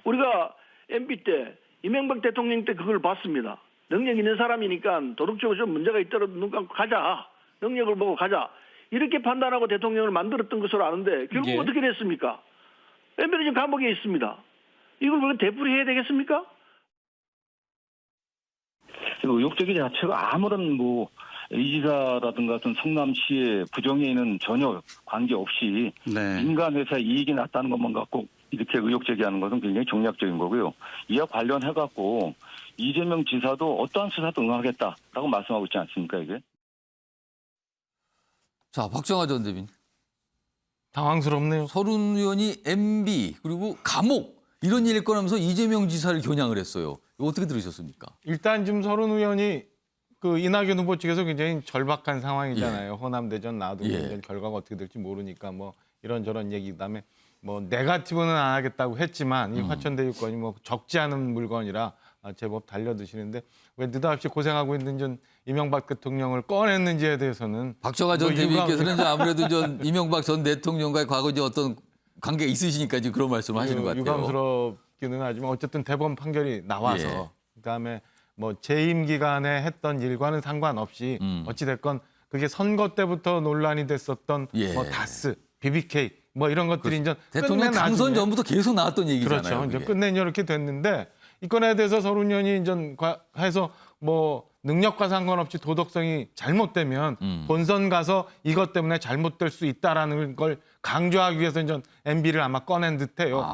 우리가 MB 때 이명박 대통령 때 그걸 봤습니다. 능력 있는 사람이니까 도덕적으로 좀 문제가 있더라도 눈 감고 가자. 능력을 보고 가자. 이렇게 판단하고 대통령을 만들었던 것으로 아는데 결국 예. 어떻게 됐습니까? MB는 지금 감옥에 있습니다. 이걸 왜 되풀이해야 되겠습니까? 의혹적인 자체가 아무런 뭐 이지사라든가 어떤 성남시의 부정행위는 전혀 관계없이 네. 민간 회사의 이익이 났다는 것만 갖고 이렇게 의혹 제기하는 것은 굉장히 정략적인 거고요. 이와 관련해갖고 이재명 지사도 어떠한 수사도 응하겠다라고 말씀하고 있지 않습니까, 이게? 자, 박정하 전 대변인. 당황스럽네요. 서른 의원이 MB 그리고 감옥 이런 얘기를 꺼내면서 이재명 지사를 겨냥을 했어요. 이거 어떻게 들으셨습니까? 일단 지금 서른 의원이 그 이낙연 후보 측에서 굉장히 절박한 상황이잖아요. 예. 호남 대전 놔두고 예. 이제 결과가 어떻게 될지 모르니까 뭐 이런저런 얘기 그다음에 뭐 네거티브는 안 하겠다고 했지만 이 화천대유 건이 뭐 적지 않은 물건이라 제법 달려드시는데 왜 느닷없이 고생하고 있는 전 이명박 대통령을 꺼냈는지에 대해서는 박정하 전 뭐 대변인께서는 이제 아무래도 전 이명박 전 대통령과의 과거 이제 어떤 관계가 있으시니까 지금 그런 말씀을 하시는 것 같아요. 유감스럽기는 하지만 어쨌든 대법원 판결이 나와서 예. 그다음에 뭐 재임 기간에 했던 일과는 상관없이 어찌 됐건 그게 선거 때부터 논란이 됐었던 예. 뭐 다스, BBK 뭐 이런 것들이 이제 대통령 끝내 당선 나중에 전부터 계속 나왔던 얘기잖아요. 그렇죠. 이제 그게. 끝내 이렇게 됐는데 이 건에 대해서 서른년이 이제 해서 뭐 능력과 상관없이 도덕성이 잘못되면 본선 가서 이것 때문에 잘못될 수 있다라는 걸 강조하기 위해서 이제 MB를 아마 꺼낸 듯해요.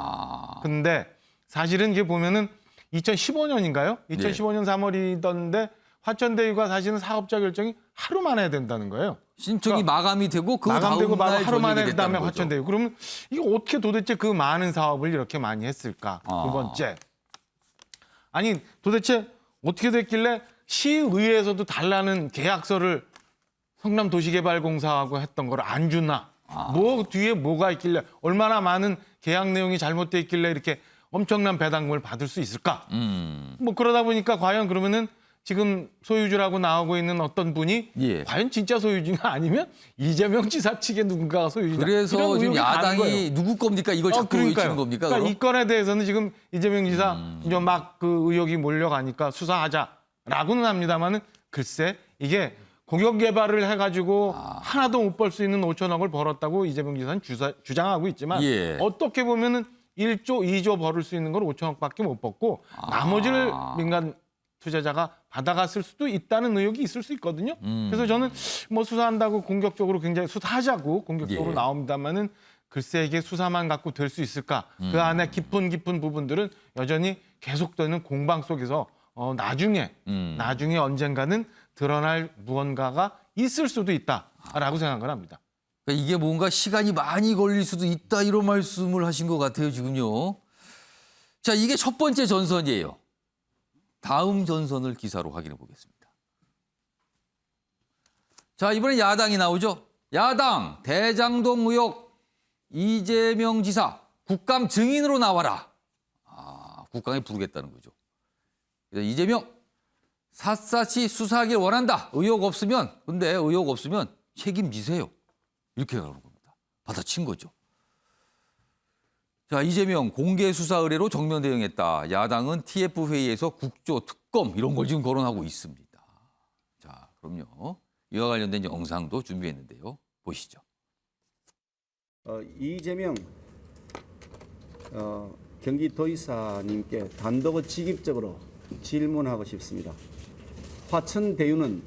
근데 사실은 이게 보면은 2015년인가요? 2015년 3월이던데 화천대유가 사실은 사업자 결정이 하루 만에 해야 된다는 거예요. 신청이 마감이 되고 그 마감되고 다음 날 하루 만에 전역이 그다음에 됐다는 거죠. 화천대유. 그러면 이거 어떻게 도대체 그 많은 사업을 이렇게 많이 했을까? 두 번째. 아니 도대체 어떻게 됐길래 시의회에서도 달라는 계약서를 성남도시개발공사하고 했던 걸 안 주나? 뭐 뒤에 뭐가 있길래 얼마나 많은 계약 내용이 잘못돼 있길래 이렇게 엄청난 배당금을 받을 수 있을까? 뭐 그러다 보니까 과연 그러면은 지금 소유주라고 나오고 있는 어떤 분이 과연 진짜 소유주가 아니면 이재명 지사 측에 누군가가 소유주냐? 그래서 이런 지금 의혹이 가는 거예요. 야당이 누구 겁니까? 이걸 자꾸 외치는 겁니까? 그러니까 그럼? 이 건에 대해서는 지금 이재명 지사 이제 막 그 의혹이 몰려가니까 수사하자라고는 합니다만은 글쎄 이게 공영 개발을 해가지고 하나도 못 벌 수 있는 5천억을 벌었다고 이재명 지사는 주장하고 있지만 어떻게 보면은 1조, 2조 벌을 수 있는 걸 5천억밖에 못 벌고 나머지를 민간 투자자가 받아갔을 수도 있다는 의혹이 있을 수 있거든요. 그래서 저는 뭐 수사한다고 공격적으로 굉장히 수사하자고 공격적으로 나옵니다만은 글쎄 이게 수사만 갖고 될 수 있을까? 그 안에 깊은 부분들은 여전히 계속되는 공방 속에서 나중에 언젠가는 드러날 무언가가 있을 수도 있다라고 생각을 합니다. 그러니까 이게 뭔가 시간이 많이 걸릴 수도 있다 이런 말씀을 하신 것 같아요 지금요. 자 이게 첫 번째 전선이에요. 다음 전선을 기사로 확인해 보겠습니다. 자 이번엔 야당이 나오죠. 야당 대장동 의혹 이재명 지사 국감 증인으로 나와라. 국감에 부르겠다는 거죠. 그래서 이재명 샅샅이 수사하길 원한다. 의혹 없으면 책임지세요. 이렇게 나오는 겁니다. 받아친 거죠. 자, 이재명 공개 수사 의뢰로 정면 대응했다. 야당은 TF 회의에서 국조 특검 이런 걸 지금 거론하고 있습니다. 자, 그럼요. 이와 관련된 영상도 준비했는데요. 보시죠. 이재명 경기도지사님께 단도직입적으로 질문하고 싶습니다. 화천대유는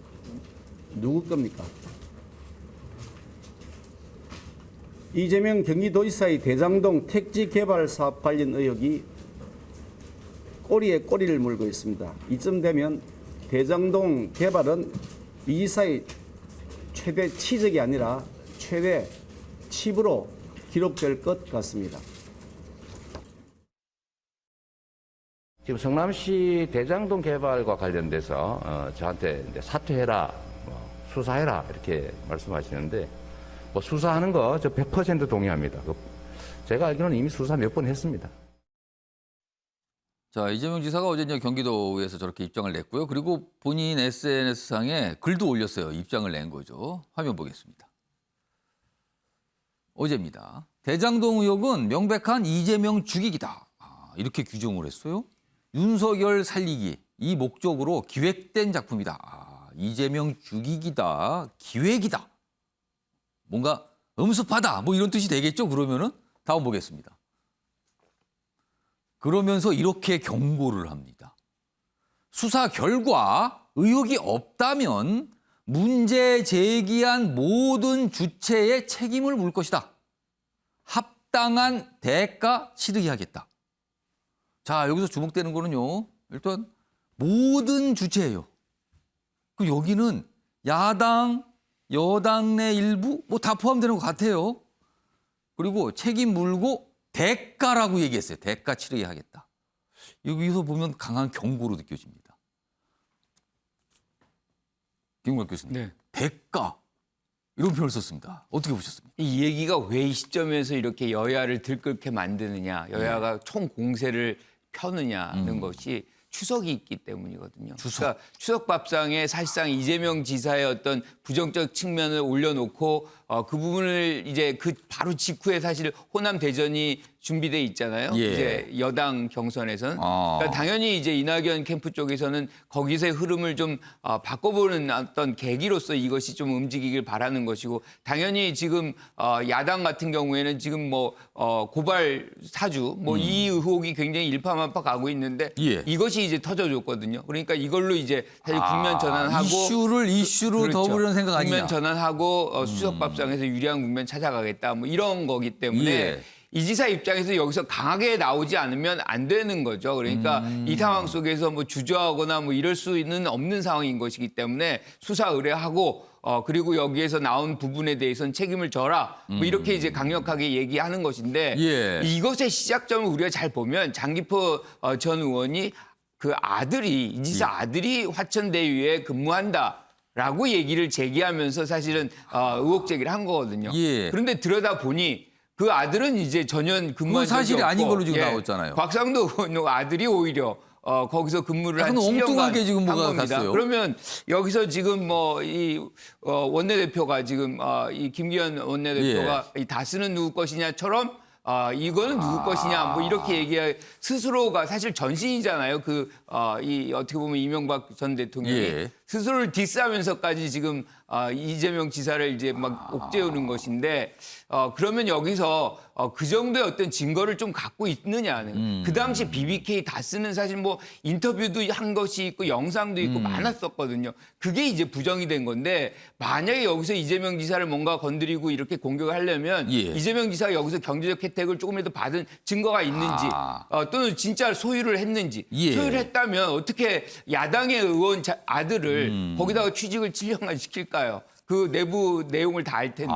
누구 겁니까? 이재명 경기도지사의 대장동 택지 개발 사업 관련 의혹이 꼬리에 꼬리를 물고 있습니다. 이쯤 되면 대장동 개발은 이 지사의 최대 치적이 아니라 최대 칩으로 기록될 것 같습니다. 지금 성남시 대장동 개발과 관련돼서 저한테 이제 사퇴해라, 수사해라 이렇게 말씀하시는데 뭐 수사하는 거 저 100% 동의합니다. 제가 알기로는 이미 수사 몇 번 했습니다. 자, 이재명 지사가 어제 경기도에서 저렇게 입장을 냈고요. 그리고 본인 SNS상에 글도 올렸어요. 입장을 낸 거죠. 화면 보겠습니다. 어제입니다. 대장동 의혹은 명백한 이재명 죽이기다. 이렇게 규정을 했어요. 윤석열 살리기 이 목적으로 기획된 작품이다. 이재명 죽이기다. 기획이다. 뭔가 음습하다. 뭐 이런 뜻이 되겠죠. 그러면은 다음 보겠습니다. 그러면서 이렇게 경고를 합니다. 수사 결과 의혹이 없다면 문제 제기한 모든 주체의 책임을 물 것이다. 합당한 대가 치르게 하겠다. 자, 여기서 주목되는 거는요. 일단 모든 주체예요. 그럼 여기는 야당, 여당 내 일부 뭐 다 포함되는 것 같아요. 그리고 책임 물고 대가라고 얘기했어요. 대가 치르게 하겠다. 여기서 보면 강한 경고로 느껴집니다. 김국환 교수님. 네. 대가. 이런 표현을 썼습니다. 어떻게 보셨습니까? 이 얘기가 왜 이 시점에서 이렇게 여야를 들끓게 만드느냐, 여야가 총 공세를 펴느냐는 것이 추석이 있기 때문이거든요. 그러니까 추석 밥상에 사실상 이재명 지사의 어떤 부정적 측면을 올려놓고 그 부분을 이제 그 바로 직후에 사실 호남 대전이 준비돼 있잖아요. 예. 이제 여당 경선에서는 그러니까 당연히 이제 이낙연 캠프 쪽에서는 거기서의 흐름을 좀 바꿔보는 어떤 계기로서 이것이 좀 움직이길 바라는 것이고 당연히 지금 야당 같은 경우에는 지금 뭐 고발 사주 뭐 이 의혹이 굉장히 일파만파 가고 있는데 예. 이것이 이제 터져줬거든요. 그러니까 이걸로 이제 사실 국면 전환하고 이슈로 그렇죠. 더 보려는 생각 아니냐? 국면 전환하고 수석밥상에서 유리한 국면 찾아가겠다 뭐 이런 거기 때문에 예. 이 지사 입장에서 여기서 강하게 나오지 않으면 안 되는 거죠. 그러니까 이 상황 속에서 뭐 주저하거나 뭐 이럴 수는 없는 상황인 것이기 때문에 수사 의뢰하고 그리고 여기에서 나온 부분에 대해서는 책임을 져라. 뭐 이렇게 이제 강력하게 얘기하는 것인데 예. 이것의 시작점을 우리가 잘 보면 장기포 전 의원이 그 아들이 이 지사 아들이 화천대유에 근무한다라고 얘기를 제기하면서 사실은 의혹 제기를 한 거거든요. 예. 그런데 들여다 보니 그 아들은 이제 전혀 근무한 그건 사실이 적이 아닌 없고, 걸로 지금 나왔잖아요. 곽상도 의원 아들이 오히려 거기서 근무를 한 약간 7년간 엉뚱하게 지금 한 뭐가 겁니다. 갔어요. 그러면 여기서 지금 뭐 이 원내대표가 지금 이 김기현 원내대표가 이 다스는 누구 것이냐처럼 이거는 누구 것이냐 뭐 이렇게 얘기해 스스로가 사실 전신이잖아요. 이 어떻게 보면 이명박 전 대통령이 예. 스스로를 디스하면서까지 지금 이재명 지사를 이제 막 옥죄우는 것인데 그러면 여기서 그 정도의 어떤 증거를 좀 갖고 있느냐는 그 당시 BBK 다스는 사실 뭐 인터뷰도 한 것이 있고 영상도 있고 많았었거든요. 그게 이제 부정이 된 건데 만약에 여기서 이재명 지사를 뭔가 건드리고 이렇게 공격을 하려면 예. 이재명 지사가 여기서 경제적 혜택을 조금이라도 받은 증거가 있는지 또는 진짜 소유를 했는지 예. 소유를 했다면 어떻게 야당의 의원 아들을 거기다가 취직을 7년간 시킬까요? 그 내부 내용을 다 알 텐데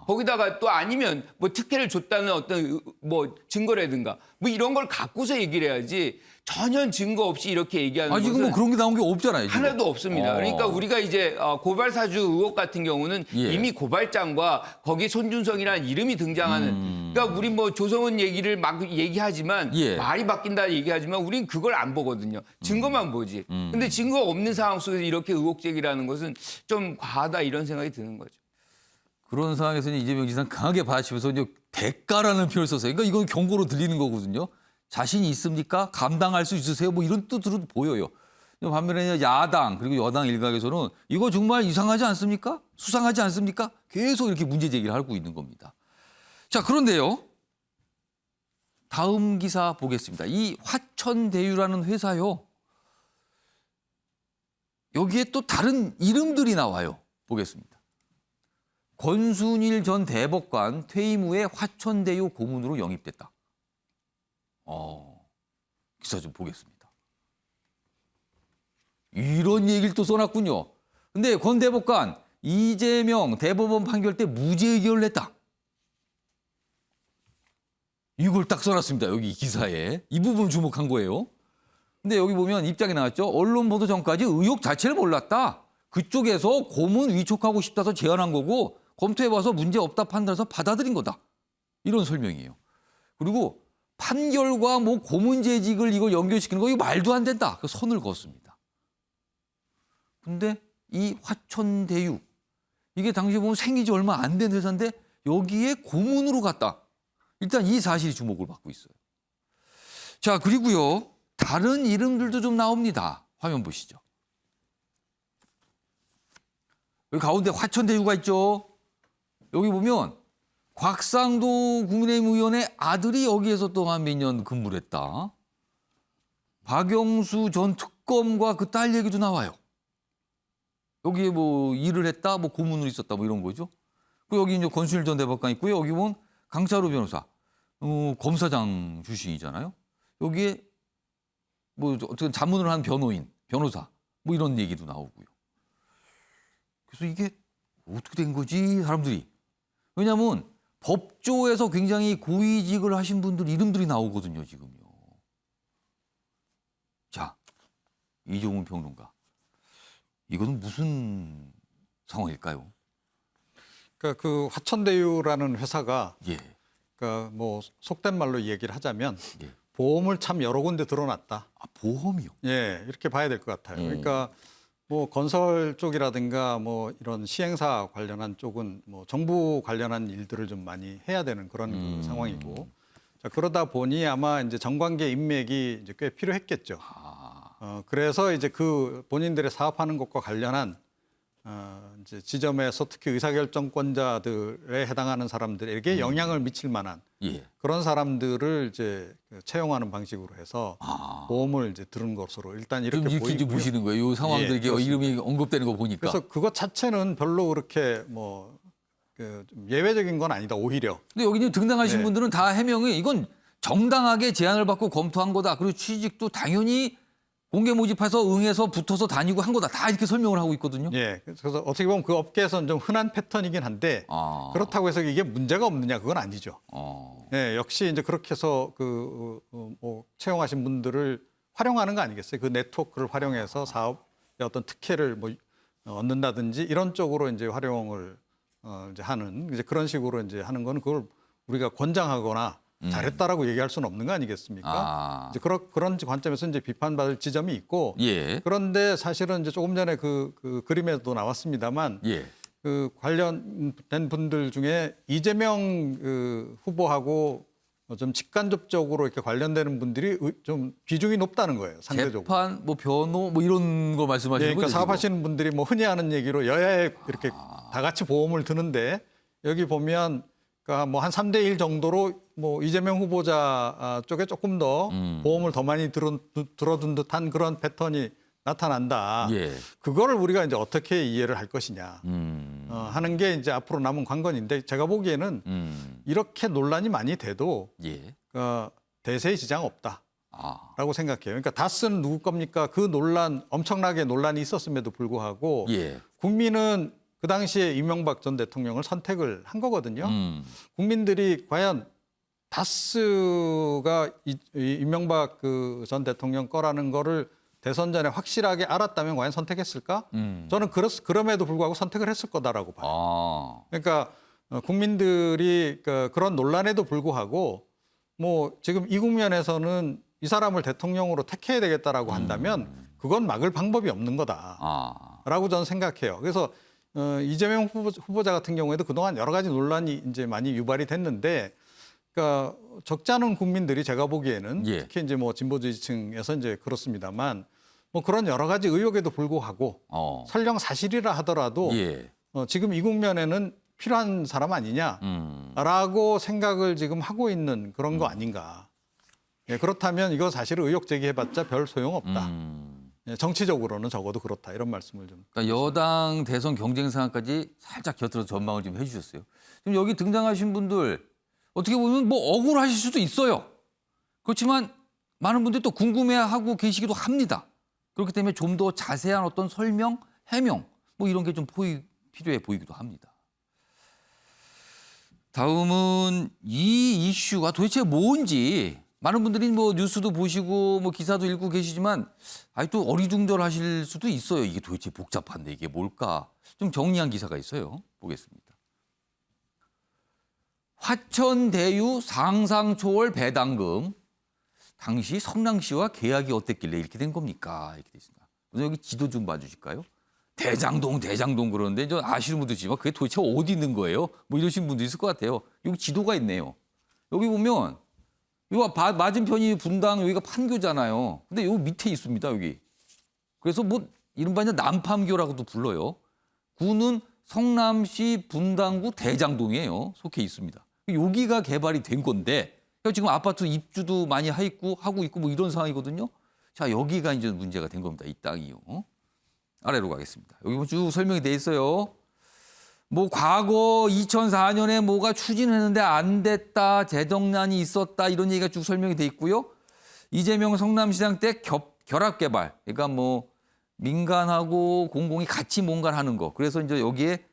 거기다가 또 아니면 뭐 특혜를 줬다는 어떤 뭐 증거라든가 뭐 이런 걸 갖고서 얘기를 해야지 전혀 증거 없이 이렇게 얘기하는 것은 지금 뭐 그런 게 나온 게 없잖아요. 지금. 하나도 없습니다. 그러니까 우리가 이제 고발 사주 의혹 같은 경우는 예. 이미 고발장과 거기 손준성이라는 이름이 등장하는. 그러니까 우리 뭐 조성은 얘기를 막 얘기하지만 예. 말이 바뀐다 얘기하지만 우린 그걸 안 보거든요. 증거만 보지. 근데 증거 없는 상황 속에서 이렇게 의혹 제기라는 것은 좀 과하다 이런 생각이 드는 거죠. 그런 상황에서는 이재명 지사는 강하게 받아치면서 이제 대가라는 표현을 썼어요. 그러니까 이건 경고로 들리는 거거든요. 자신이 있습니까? 감당할 수 있으세요? 뭐 이런 뜻으로 보여요. 반면에 야당 그리고 여당 일각에서는 이거 정말 이상하지 않습니까? 수상하지 않습니까? 계속 이렇게 문제 제기를 하고 있는 겁니다. 자, 그런데요. 다음 기사 보겠습니다. 이 화천대유라는 회사요. 여기에 또 다른 이름들이 나와요. 보겠습니다. 권순일 전 대법관 퇴임 후에 화천대유 고문으로 영입됐다. 기사 좀 보겠습니다. 이런 얘기를 또 써놨군요. 근데 권 대법관 이재명 대법원 판결 때 무죄 의견을 냈다. 이걸 딱 써놨습니다. 여기 기사에. 이 부분 주목한 거예요. 근데 여기 보면 입장이 나왔죠. 언론 보도 전까지 의혹 자체를 몰랐다. 그쪽에서 고문 위촉하고 싶다서 제안한 거고 검토해봐서 문제 없다 판단해서 받아들인 거다. 이런 설명이에요. 그리고 판결과 뭐 고문재직을 이걸 연결시키는 거 이거 말도 안 된다. 그 선을 그었습니다. 근데 이 화천대유 이게 당시에 보면 생긴 지 얼마 안 된 회사인데 여기에 고문으로 갔다. 일단 이 사실이 주목을 받고 있어요. 자, 그리고요. 다른 이름들도 좀 나옵니다. 화면 보시죠. 여기 가운데 화천대유가 있죠. 여기 보면 곽상도 국민의힘 의원의 아들이 여기에서 또 한 몇 년 근무를 했다. 박영수 전 특검과 그 딸 얘기도 나와요. 여기에 뭐 일을 했다, 뭐 고문으로 있었다, 뭐 이런 거죠. 그리고 여기 이제 권순일 전 대법관 있고요. 여기 보면 강차루 변호사, 검사장 출신이잖아요. 여기에 뭐 어떻게 자문을 한 변호인, 변호사, 뭐 이런 얘기도 나오고요. 그래서 이게 어떻게 된 거지, 사람들이. 왜냐하면 법조에서 굉장히 고위직을 하신 분들 이름들이 나오거든요, 지금요. 자, 이종훈 평론가. 이거는 무슨 상황일까요? 그러니까 그 화천대유라는 회사가 예. 그러니까 뭐 속된 말로 얘기를 하자면 예. 보험을 참 여러 군데 들어놨다. 보험이요? 예, 이렇게 봐야 될 것 같아요. 그러니까 뭐 건설 쪽이라든가 뭐 이런 시행사 관련한 쪽은 뭐 정부 관련한 일들을 좀 많이 해야 되는 그런 그 상황이고, 자, 그러다 보니 아마 이제 정관계 인맥이 이제 꽤 필요했겠죠. 그래서 이제 그 본인들의 사업하는 것과 관련한 이제 지점에서 특히 의사결정권자들에 해당하는 사람들에게 영향을 미칠 만한 예. 그런 사람들을 이제 채용하는 방식으로 해서 보험을 이제 들은 것으로 일단 이렇게 좀 이렇게 보이고요. 보시는 거예요. 이 상황들 이게 그렇습니다. 이름이 언급되는 거 보니까. 그래서 그것 자체는 별로 그렇게 뭐 좀 예외적인 건 아니다 오히려. 근데 여기 이제 등장하신 네. 분들은 다 해명이 이건 정당하게 제안을 받고 검토한 거다. 그리고 취직도 당연히 공개 모집해서 응해서 붙어서 다니고 한 거다. 다 이렇게 설명을 하고 있거든요. 예. 그래서 어떻게 보면 그 업계에서는 좀 흔한 패턴이긴 한데 그렇다고 해서 이게 문제가 없느냐 그건 아니죠. 예, 역시 이제 그렇게 해서 뭐 채용하신 분들을 활용하는 거 아니겠어요? 그 네트워크를 활용해서 사업의 어떤 특혜를 뭐 얻는다든지 이런 쪽으로 이제 활용을 이제 하는 이제 그런 식으로 이제 하는 거는 그걸 우리가 권장하거나 잘했다라고 얘기할 수는 없는 거 아니겠습니까? 이제 그런 관점에서 이제 비판받을 지점이 있고, 예. 그런데 사실은 이제 조금 전에 그 그림에도 나왔습니다만, 예. 그 관련된 분들 중에 이재명 그 후보하고 좀 직간접적으로 이렇게 관련되는 분들이 좀 비중이 높다는 거예요, 상대적으로. 재판, 뭐 변호, 뭐 이런 거 말씀하시는 예, 거죠? 그러니까 사업하시는 분들이 뭐 흔히 하는 얘기로 여야에 이렇게 다 같이 보험을 드는데 여기 보면 그러니까 뭐 한 3대1 정도로 뭐 이재명 후보자 쪽에 조금 더 보험을 더 많이 들어둔 듯한 그런 패턴이 나타난다. 예. 그거를 우리가 이제 어떻게 이해를 할 것이냐 하는 게 이제 앞으로 남은 관건인데 제가 보기에는 이렇게 논란이 많이 돼도 예. 대세에 지장 없다라고 생각해요. 그러니까 다스는 누구 겁니까? 그 논란 엄청나게 논란이 있었음에도 불구하고 예. 국민은 그 당시에 이명박 전 대통령을 선택을 한 거거든요. 국민들이 과연 다스가 이명박 그 전 대통령 거라는 거를 대선 전에 확실하게 알았다면 과연 선택했을까? 저는 그럼에도 불구하고 선택을 했을 거다라고 봐요. 그러니까 국민들이 그런 논란에도 불구하고 뭐 지금 이 국면에서는 이 사람을 대통령으로 택해야 되겠다라고 한다면 그건 막을 방법이 없는 거다라고 저는 생각해요. 그래서 이재명 후보자 같은 경우에도 그동안 여러 가지 논란이 이제 많이 유발이 됐는데, 그러니까 적지 않은 국민들이 제가 보기에는 예. 특히 이제 뭐 진보 지지층에서 이제 그렇습니다만 뭐 그런 여러 가지 의혹에도 불구하고 설령 사실이라 하더라도 예. 지금 이 국면에는 필요한 사람 아니냐라고 생각을 지금 하고 있는 그런 거 아닌가. 예, 그렇다면 이거 사실 의혹 제기해봤자 별 소용없다. 예, 정치적으로는 적어도 그렇다 이런 말씀을 좀. 그러니까 여당 대선 경쟁 상황까지 살짝 곁들여서 전망을 좀 해주셨어요. 지금 여기 등장하신 분들 어떻게 보면 뭐 억울하실 수도 있어요. 그렇지만 많은 분들이 또 궁금해하고 계시기도 합니다. 그렇기 때문에 좀 더 자세한 어떤 설명, 해명 뭐 이런 게 좀 필요해 보이기도 합니다. 다음은 이 이슈가 도대체 뭔지 많은 분들이 뭐 뉴스도 보시고 뭐 기사도 읽고 계시지만 또 어리둥절하실 수도 있어요. 이게 도대체 복잡한데 이게 뭘까? 좀 정리한 기사가 있어요. 보겠습니다. 화천대유 상상 초월 배당금 당시 성남시와 계약이 어땠길래 이렇게 된 겁니까? 이렇게 돼 있습니다. 우선 여기 지도 좀 봐주실까요? 대장동 그러는데 저 아시는 분도 있지만 그게 도대체 어디 있는 거예요? 뭐 이러신 분도 있을 것 같아요. 여기 지도가 있네요. 여기 보면 이거 맞은편이 분당, 여기가 판교잖아요. 근데 여기 밑에 있습니다, 여기. 그래서 뭐 이른바 이제 남판교라고도 불러요. 구는 성남시 분당구 대장동이에요. 속해 있습니다. 여기가 개발이 된 건데 지금 아파트 입주도 많이 하고 있고 뭐 이런 상황이거든요. 자, 여기가 이제 문제가 된 겁니다. 이 땅이요. 아래로 가겠습니다. 여기 쭉 설명이 돼 있어요. 뭐 과거 2004년에 뭐가 추진했는데 안 됐다, 재정난이 있었다 이런 얘기가 쭉 설명이 돼 있고요. 이재명 성남시장 때 결합 개발, 그러니까 뭐 민간하고 공공이 같이 뭔가를 하는 거. 그래서 이제 여기에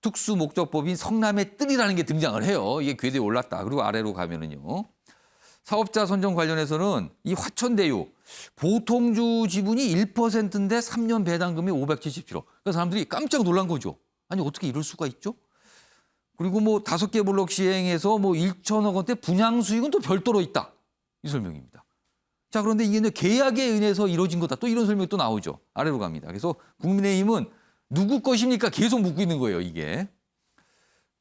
특수 목적법인 성남의 뜰이라는 게 등장을 해요. 이게 궤도에 올랐다. 그리고 아래로 가면은요. 사업자 선정 관련해서는 이 화천대유 보통주 지분이 1%인데 3년 배당금이 577억. 그래서 사람들이 깜짝 놀란 거죠. 아니 어떻게 이럴 수가 있죠? 그리고 뭐 5개 블록 시행해서 뭐 1천억 원대 분양 수익은 또 별도로 있다. 이 설명입니다. 자, 그런데 이게 계약에 의해서 이루어진 거다. 또 이런 설명이 또 나오죠. 아래로 갑니다. 그래서 국민의힘은 누구 것입니까? 계속 묻고 있는 거예요, 이게.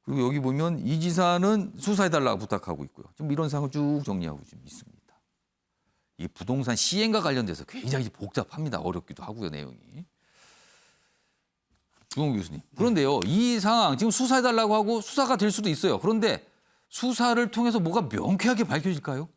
그리고 여기 보면 이 지사는 수사해달라고 부탁하고 있고요. 좀 이런 사항을 쭉 정리하고 좀 있습니다. 이 부동산 시행과 관련돼서 굉장히 복잡합니다. 어렵기도 하고요, 내용이. 주홍 교수님. 그런데요, 이 상황 지금 수사해달라고 하고 수사가 될 수도 있어요. 그런데 수사를 통해서 뭐가 명쾌하게 밝혀질까요?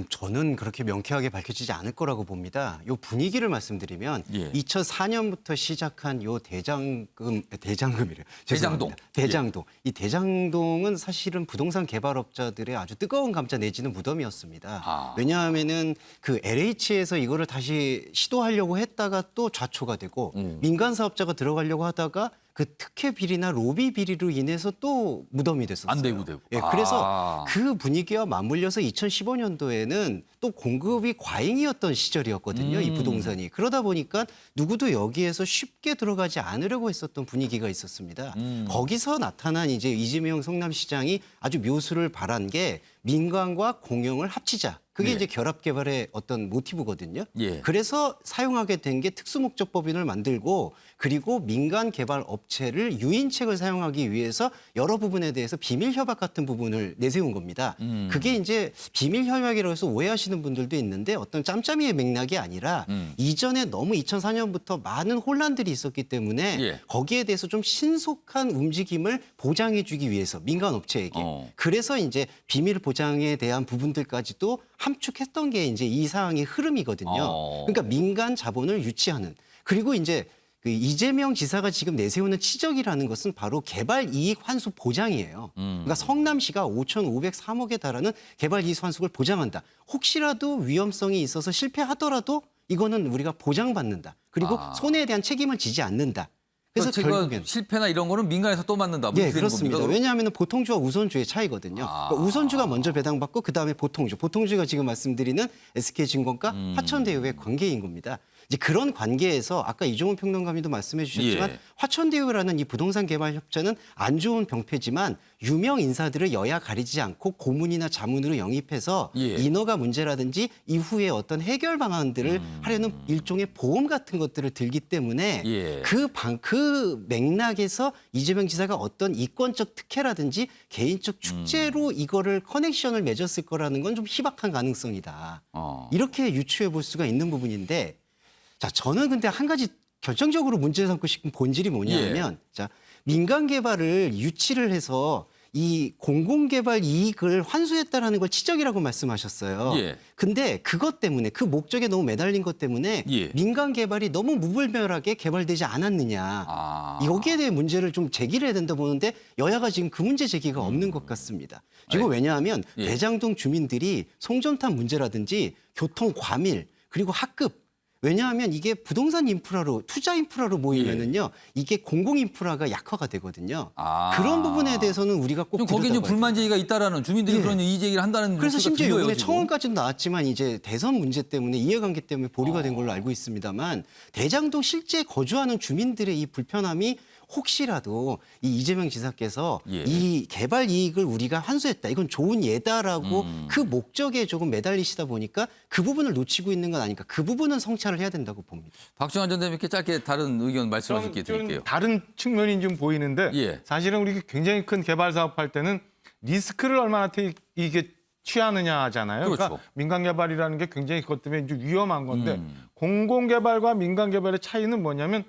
저는 그렇게 명쾌하게 밝혀지지 않을 거라고 봅니다. 요 분위기를 말씀드리면 예. 2004년부터 시작한 요 대장동이래요. 대장동. 대장동. 이 대장동은 사실은 부동산 개발업자들의 아주 뜨거운 감자 내지는 무덤이었습니다. 왜냐하면은 그 LH에서 이거를 다시 시도하려고 했다가 또 좌초가 되고 민간 사업자가 들어가려고 하다가 그 특혜 비리나 로비 비리로 인해서 또 무덤이 됐었어요. 안 되고. 예, 그래서 그 분위기와 맞물려서 2015년도에는 또 공급이 과잉이었던 시절이었거든요. 이 부동산이. 그러다 보니까 누구도 여기에서 쉽게 들어가지 않으려고 했었던 분위기가 있었습니다. 거기서 나타난 이제 이재명 성남시장이 아주 묘수를 바란 게 민간과 공영을 합치자. 그게 예. 이제 결합 개발의 어떤 모티브거든요. 예. 그래서 사용하게 된 게 특수목적법인을 만들고 그리고 민간 개발 업체를 유인책을 사용하기 위해서 여러 부분에 대해서 비밀 협약 같은 부분을 내세운 겁니다. 그게 이제 비밀 협약이라고 해서 오해하시는 분들도 있는데 어떤 짬짬이의 맥락이 아니라 이전에 너무 2004년부터 많은 혼란들이 있었기 때문에 예. 거기에 대해서 좀 신속한 움직임을 보장해 주기 위해서 민간 업체에게 그래서 이제 비밀 보장에 대한 부분들까지도 함축했던 게 이제 이 사항의 흐름이거든요. 그러니까 민간 자본을 유치하는 그리고 이제 그 이재명 지사가 지금 내세우는 치적이라는 것은 바로 개발 이익 환수 보장이에요. 그러니까 성남시가 5,503억에 달하는 개발 이익 환수를 보장한다. 혹시라도 위험성이 있어서 실패하더라도 이거는 우리가 보장받는다. 그리고 손해에 대한 책임을 지지 않는다. 그래서 결국엔 실패나 이런 거는 민간에서 또 맞는다. 예, 그렇습니다. 왜냐하면 보통주와 우선주의 차이거든요. 그러니까 우선주가 먼저 배당받고 그다음에 보통주. 보통주가 지금 말씀드리는 SK증권과 화천대유의 관계인 겁니다. 이제 그런 관계에서 아까 이종훈 평론가님도 말씀해 주셨지만 예. 화천대유라는 이 부동산 개발 협찬은 안 좋은 병폐지만 유명 인사들을 여야 가리지 않고 고문이나 자문으로 영입해서 예. 인허가 문제라든지 이후에 어떤 해결 방안들을 하려는 일종의 보험 같은 것들을 들기 때문에 예. 그 맥락에서 이재명 지사가 어떤 이권적 특혜라든지 개인적 축제로 이거를 커넥션을 맺었을 거라는 건 좀 희박한 가능성이다. 이렇게 유추해 볼 수가 있는 부분인데 자, 저는 근데 한 가지 결정적으로 문제 삼고 싶은 본질이 뭐냐면 자, 민간 개발을 유치를 해서 이 공공개발 이익을 환수했다라는 걸 치적이라고 말씀하셨어요. 예. 근데 그것 때문에 그 목적에 너무 매달린 것 때문에 예. 민간 개발이 너무 무분별하게 개발되지 않았느냐. 여기에 대해 문제를 좀 제기를 해야 된다 보는데 여야가 지금 그 문제 제기가 없는 것 같습니다. 그리고 왜냐하면 예. 대장동 주민들이 송전탑 문제라든지 교통 과밀 그리고 학급 왜냐하면 이게 부동산 인프라로 투자 인프라로 모이면은요 이게 공공 인프라가 약화가 되거든요. 그런 부분에 대해서는 우리가 꼭 거기에 이제 불만 제기가 있다라는 주민들이 예. 그런 이의 제기를 한다는 그래서 뉴스가 심지어 들려요, 이번에 지금. 청원까지도 나왔지만 이제 대선 문제 때문에 이해관계 때문에 보류가 된 걸로 알고 있습니다만 대장동 실제 거주하는 주민들의 이 불편함이 혹시라도 이 이재명 지사께서 예. 이 개발 이익을 우리가 환수했다. 이건 좋은 예다라고 그 목적에 조금 매달리시다 보니까 그 부분을 놓치고 있는 건 아닐까. 그 부분은 성찰을 해야 된다고 봅니다. 박정환 전 대표님께 짧게 다른 의견 말씀하실게 드릴게요. 다른 측면이 좀 보이는데 예. 사실은 우리 굉장히 큰 개발 사업할 때는 리스크를 얼마나 이게 취하느냐 하잖아요. 그렇죠. 그러니까 민간 개발이라는 게 굉장히 그것 때문에 좀 위험한 건데 공공 개발과 민간 개발의 차이는 뭐냐면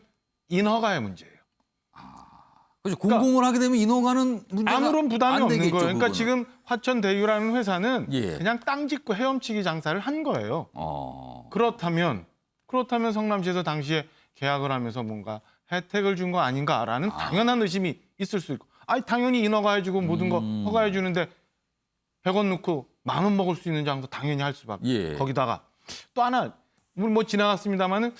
인허가의 문제예요. 그렇죠. 공공을 하게 되면 인허가는 문제가 아무런 부담이 안 없는 되겠죠, 거예요. 그러니까 그거는. 지금 화천대유라는 회사는 예. 그냥 땅 짓고 헤엄치기 장사를 한 거예요. 그렇다면 성남시에서 당시에 계약을 하면서 뭔가 혜택을 준 거 아닌가라는 당연한 의심이 있을 수 있고, 아니 당연히 인허가해주고 모든 거 허가해주는데 100원 넣고 10,000원 먹을 수 있는 장소 당연히 할 수밖에. 예. 거기다가 또 하나 뭐 지나갔습니다만은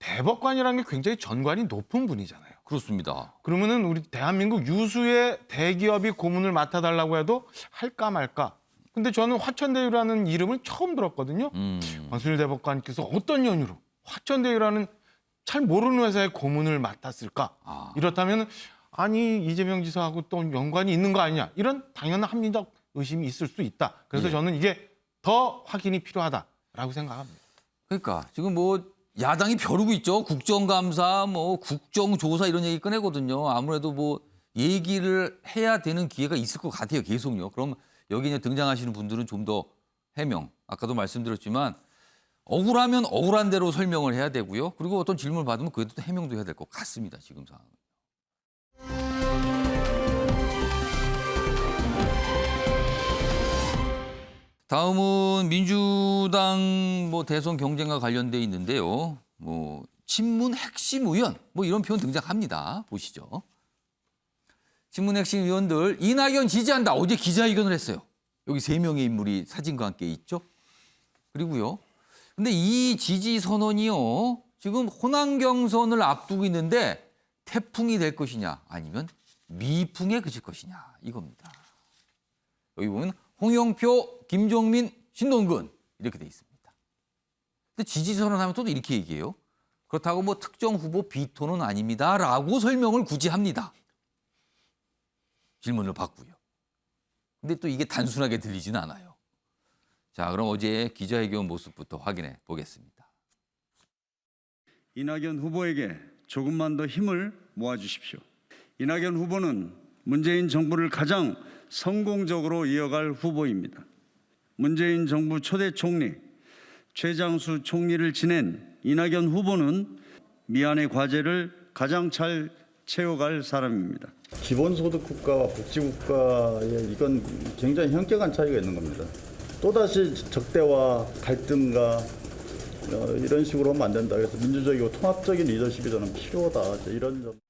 대법관이라는 게 굉장히 전관이 높은 분이잖아요. 그렇습니다. 그러면은 우리 대한민국 유수의 대기업이 고문을 맡아달라고 해도 할까 말까. 근데 저는 화천대유라는 이름을 처음 들었거든요. 권순일 대법관께서 어떤 연유로 화천대유라는 잘 모르는 회사의 고문을 맡았을까? 이렇다면 아니 이재명 지사하고 또 연관이 있는 거 아니냐? 이런 당연한 합리적 의심이 있을 수 있다. 그래서 예. 저는 이게 더 확인이 필요하다. 라고 생각합니다. 그러니까 지금 뭐 야당이 벼르고 있죠. 국정감사, 뭐 국정조사 이런 얘기 꺼내거든요. 아무래도 뭐 얘기를 해야 되는 기회가 있을 것 같아요. 계속요. 그럼 여기 이제 등장하시는 분들은 좀 더 해명, 아까도 말씀드렸지만 억울하면 억울한 대로 설명을 해야 되고요. 그리고 어떤 질문을 받으면 그에 또 해명도 해야 될 것 같습니다. 지금 상황은. 다음은 민주당 뭐 대선 경쟁과 관련돼 있는데요. 뭐 친문 핵심 의원 뭐 이런 표현 등장합니다. 보시죠. 친문 핵심 의원들 이낙연 지지한다. 어제 기자회견을 했어요. 여기 3명의 인물이 사진과 함께 있죠. 그리고요. 근데 이 지지 선언이요. 지금 호남 경선을 앞두고 있는데 태풍이 될 것이냐 아니면 미풍에 그칠 것이냐 이겁니다. 여기 보면 홍영표, 김종민, 신동근 이렇게 돼 있습니다. 근데 지지 선언하면 또 이렇게 얘기해요. 그렇다고 뭐 특정 후보 비토는 아닙니다라고 설명을 굳이 합니다. 질문을 받고요. 근데 또 이게 단순하게 들리지는 않아요. 자, 그럼 어제 기자회견 모습부터 확인해 보겠습니다. 이낙연 후보에게 조금만 더 힘을 모아주십시오. 이낙연 후보는 문재인 정부를 가장 성공적으로 이어갈 후보입니다. 문재인 정부 초대 총리, 최장수 총리를 지낸 이낙연 후보는 미안의 과제를 가장 잘 채워갈 사람입니다. 기본소득 국가와 복지국가에 이건 굉장히 현격한 차이가 있는 겁니다. 또다시 적대와 갈등과 이런 식으로 하면 안 된다. 그래서 민주적이고 통합적인 리더십이 저는 필요하다. 이런 점.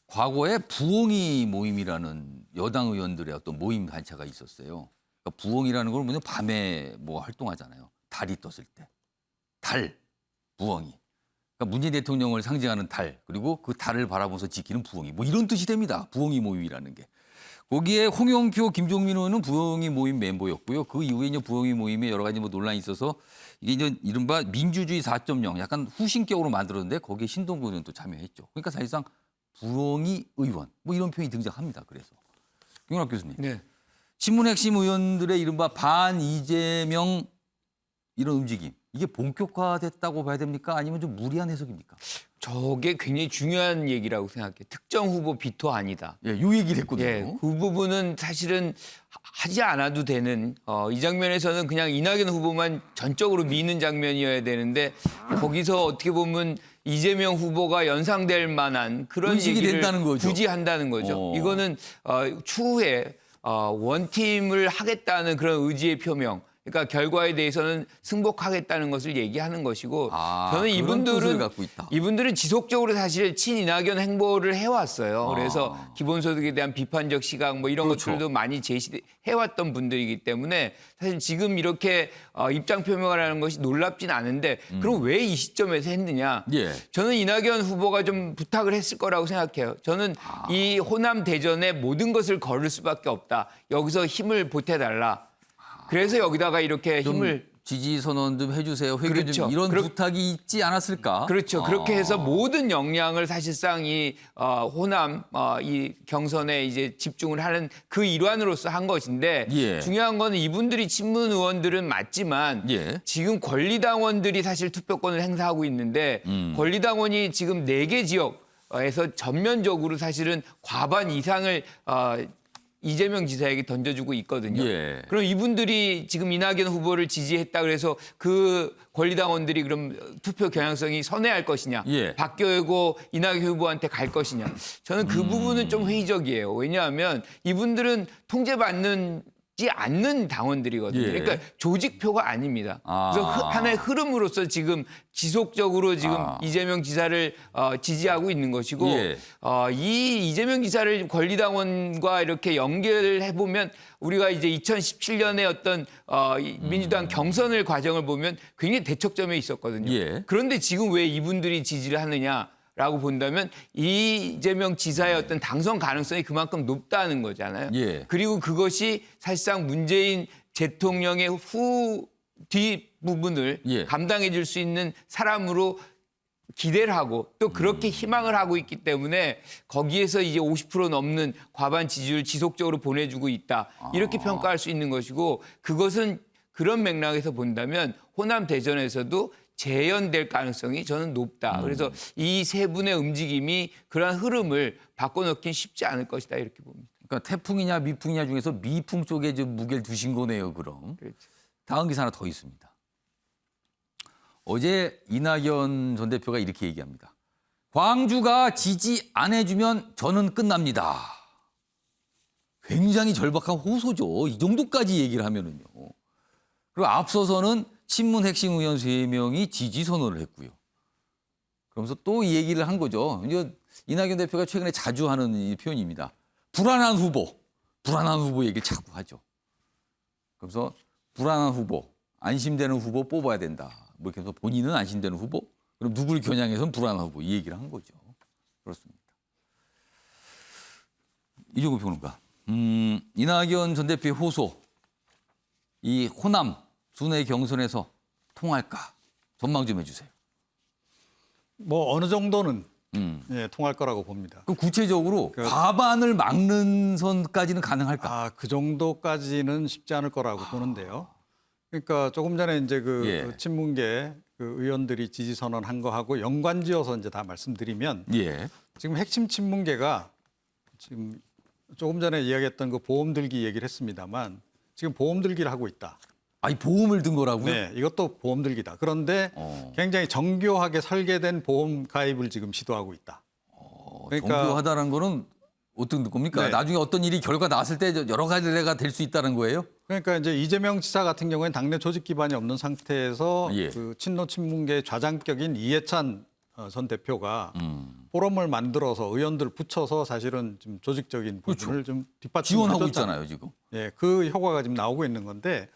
과거에 부엉이 모임이라는 여당 의원들의 어떤 모임 단체가 있었어요. 그러니까 부엉이라는 걸 보면 밤에 뭐 활동하잖아요. 달이 떴을 때. 달, 부엉이. 그러니까 문재인 대통령을 상징하는 달, 그리고 그 달을 바라보면서 지키는 부엉이. 뭐 이런 뜻이 됩니다. 부엉이 모임이라는 게. 거기에 홍영표, 김종민 의원은 부엉이 모임 멤버였고요. 그 이후에 이제 부엉이 모임에 여러 가지 뭐 논란이 있어서 이게 이제 이른바 민주주의 4.0 약간 후신격으로 만들었는데 거기에 신동근 의원은 또 참여했죠. 그러니까 사실상 부엉이 의원 뭐 이런 표현이 등장합니다. 그래서 김용학 교수님, 네. 친문 핵심 의원들의 이른바 반 이재명 이런 움직임 이게 본격화됐다고 봐야 됩니까? 아니면 좀 무리한 해석입니까? 저게 굉장히 중요한 얘기라고 생각해요. 특정 후보 비토 아니다. 예, 이 얘기를 했거든요. 예, 그 부분은 사실은 하지 않아도 되는 이 장면에서는 그냥 이낙연 후보만 전적으로 미는 장면이어야 되는데 거기서 어떻게 보면 이재명 후보가 연상될 만한 그런 얘기를 된다는 거죠. 굳이 한다는 거죠. 이거는 추후에 원팀을 하겠다는 그런 의지의 표명. 그러니까 결과에 대해서는 승복하겠다는 것을 얘기하는 것이고 저는 이분들은 지속적으로 사실 친이낙연 행보를 해왔어요. 그래서 기본소득에 대한 비판적 시각 뭐 이런 것들도 많이 제시해왔던 분들이기 때문에 사실 지금 이렇게 입장 표명을 하는 것이 놀랍진 않은데 그럼 왜 이 시점에서 했느냐. 저는 이낙연 후보가 좀 부탁을 했을 거라고 생각해요. 저는 이 호남 대전에 모든 것을 걸을 수밖에 없다. 여기서 힘을 보태달라. 그래서 여기다가 이렇게 힘을 지지 선언 좀 해주세요. 회견 그렇죠. 좀 이런 부탁이 있지 않았을까? 그렇죠. 그렇게 해서 모든 역량을 사실상 이 호남 이 경선에 이제 집중을 하는 그 일환으로서 한 것인데 중요한 거는 이분들이 친문 의원들은 맞지만 지금 권리당원들이 사실 투표권을 행사하고 있는데 권리당원이 지금 4개 지역에서 전면적으로 사실은 과반 이상을 이재명 지사에게 던져주고 있거든요. 그럼 이분들이 지금 이낙연 후보를 지지했다 그래서 그 권리당원들이 그럼 투표 경향성이 선회할 것이냐, 바뀌고 이낙연 후보한테 갈 것이냐. 저는 그 부분은 좀 회의적이에요. 왜냐하면 이분들은 통제받는 않는 당원들이거든요. 그러니까 조직표가 아닙니다. 그래서 하나의 흐름으로서 지금 지속적으로 지금 이재명 지사를 지지하고 있는 것이고 이 이재명 지사를 권리당원과 이렇게 연결해 보면 우리가 이제 2017년에 어떤 민주당 경선을 과정을 보면 굉장히 대척점에 있었거든요. 그런데 지금 왜 이분들이 지지를 하느냐? 라고 본다면 이재명 지사의 어떤 당선 가능성이 그만큼 높다는 거잖아요. 그리고 그것이 사실상 문재인 대통령의 뒷부분을 감당해 줄 수 있는 사람으로 기대를 하고 또 그렇게 희망을 하고 있기 때문에 거기에서 이제 50% 넘는 과반 지지율 지속적으로 보내주고 있다. 이렇게 평가할 수 있는 것이고 그것은 그런 맥락에서 본다면 호남 대전에서도 재연될 가능성이 저는 높다. 그래서 이 세 분의 움직임이 그러한 흐름을 바꿔놓긴 쉽지 않을 것이다 이렇게 봅니다. 그러니까 태풍이냐 미풍이냐 중에서 미풍 쪽에 좀 무게를 두신 거네요. 그럼. 그렇죠. 다음 기사 하나 더 있습니다. 어제 이낙연 전 대표가 이렇게 얘기합니다. 광주가 지지 안 해주면 저는 끝납니다. 굉장히 절박한 호소죠. 이 정도까지 얘기를 하면은요. 그리고 앞서서는 친문 핵심 의원 3명이 지지 선언을 했고요. 그러면서 또 이 얘기를 한 거죠. 이제 이낙연 대표가 최근에 자주 하는 이 표현입니다. 불안한 후보 얘기를 자꾸 하죠. 그래서 불안한 후보, 안심되는 후보 뽑아야 된다. 뭐 이렇게 해서 본인은 안심되는 후보, 그럼 누굴 겨냥해서는 불안한 후보 이 얘기를 한 거죠. 그렇습니다. 이종우 평론가, 이낙연 전 대표의 호소, 이 호남 순회 경선에서 통할까? 전망 좀 해주세요. 뭐 어느 정도는 예, 통할 거라고 봅니다. 그럼 구체적으로 과반을 막는 선까지는 가능할까? 아, 그 정도까지는 쉽지 않을 거라고 보는데요. 그러니까 조금 전에 이제 그 친문계 그 의원들이 지지 선언한 거하고 연관지어서 이제 다 말씀드리면 지금 핵심 친문계가 지금 조금 전에 이야기했던 그 보험 들기 얘기를 했습니다만 지금 보험 들기를 하고 있다. 아니 보험을 든 거라고요? 네, 이것도 보험 들기다. 그런데 굉장히 정교하게 설계된 보험 가입을 지금 시도하고 있다. 그러니까 정교하다는 거는 어떤 겁니까? 네. 나중에 어떤 일이 결과 나왔을 때 여러 가지가 될 수 있다는 거예요? 그러니까 이제 이재명 지사 같은 경우에는 당내 조직 기반이 없는 상태에서 그 친노 친문계 좌장격인 이해찬 전 대표가 포럼을 만들어서 의원들 붙여서 사실은 좀 조직적인 부분을 좀 지원하고 있잖아요, 지금. 예, 그 효과가 지금 나오고 있는 건데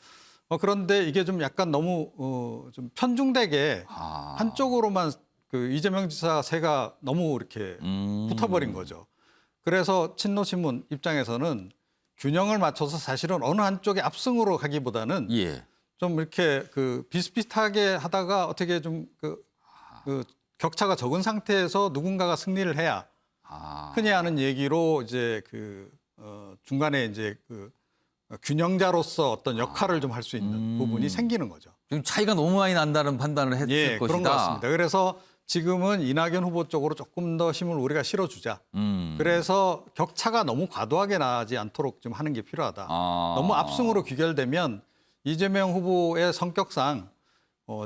그런데 이게 좀 약간 너무 좀 편중되게 한쪽으로만 그 이재명 지사 세가 너무 이렇게 붙어버린 거죠. 그래서 친노 친문 입장에서는 균형을 맞춰서 사실은 어느 한쪽에 압승으로 가기보다는 좀 이렇게 그 비슷비슷하게 하다가 어떻게 좀 그 격차가 적은 상태에서 누군가가 승리를 해야 흔히 하는 얘기로 이제 그 중간에 이제 그 균형자로서 어떤 역할을 좀 할 수 있는 부분이 생기는 거죠. 지금 차이가 너무 많이 난다는 판단을 했을 것이다. 그런 것 같습니다. 그래서 지금은 이낙연 후보 쪽으로 조금 더 힘을 우리가 실어주자. 그래서 격차가 너무 과도하게 나지 않도록 좀 하는 게 필요하다. 너무 압승으로 귀결되면 이재명 후보의 성격상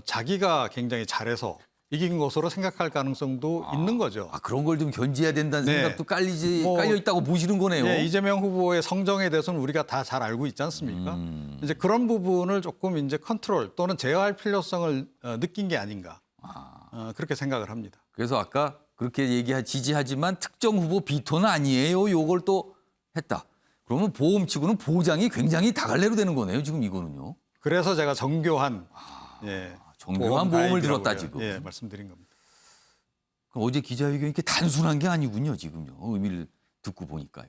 자기가 굉장히 잘해서 이긴 것으로 생각할 가능성도 있는 거죠. 그런 걸 좀 견제해야 된다는 생각도 깔려 있다고 보시는 거네요. 예, 이재명 후보의 성정에 대해서는 우리가 다 잘 알고 있지 않습니까? 이제 그런 부분을 조금 이제 컨트롤 또는 제어할 필요성을 느낀 게 아닌가. 그렇게 생각을 합니다. 그래서 아까 그렇게 지지하지만 특정 후보 비토는 아니에요. 요걸 또 했다. 그러면 보험치고는 보장이 굉장히 다갈래로 되는 거네요. 지금 이거는요. 그래서 제가 정교한 정교한 보험을 들었다 지금. 예, 말씀드린 겁니다. 어제 기자회견이 이렇게 단순한 게 아니군요. 지금요. 의미를 듣고 보니까요.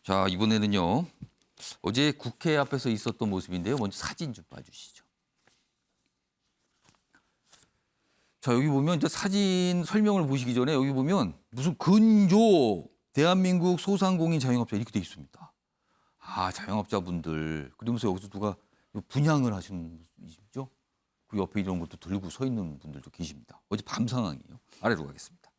자, 이번에는요. 어제 국회 앞에서 있었던 모습인데요. 먼저 사진 좀 봐주시죠. 자, 여기 보면 이제 사진 설명을 보시기 전에 여기 보면 무슨 근조 대한민국 소상공인 자영업자 이렇게 돼 있습니다. 자영업자분들. 그러면서 여기서 누가 분양을 하시는 분이시죠? 그 옆에 이런 것도 들고 서 있는 분들도 계십니다. 어제 밤 상황이에요. 아래로 가겠습니다.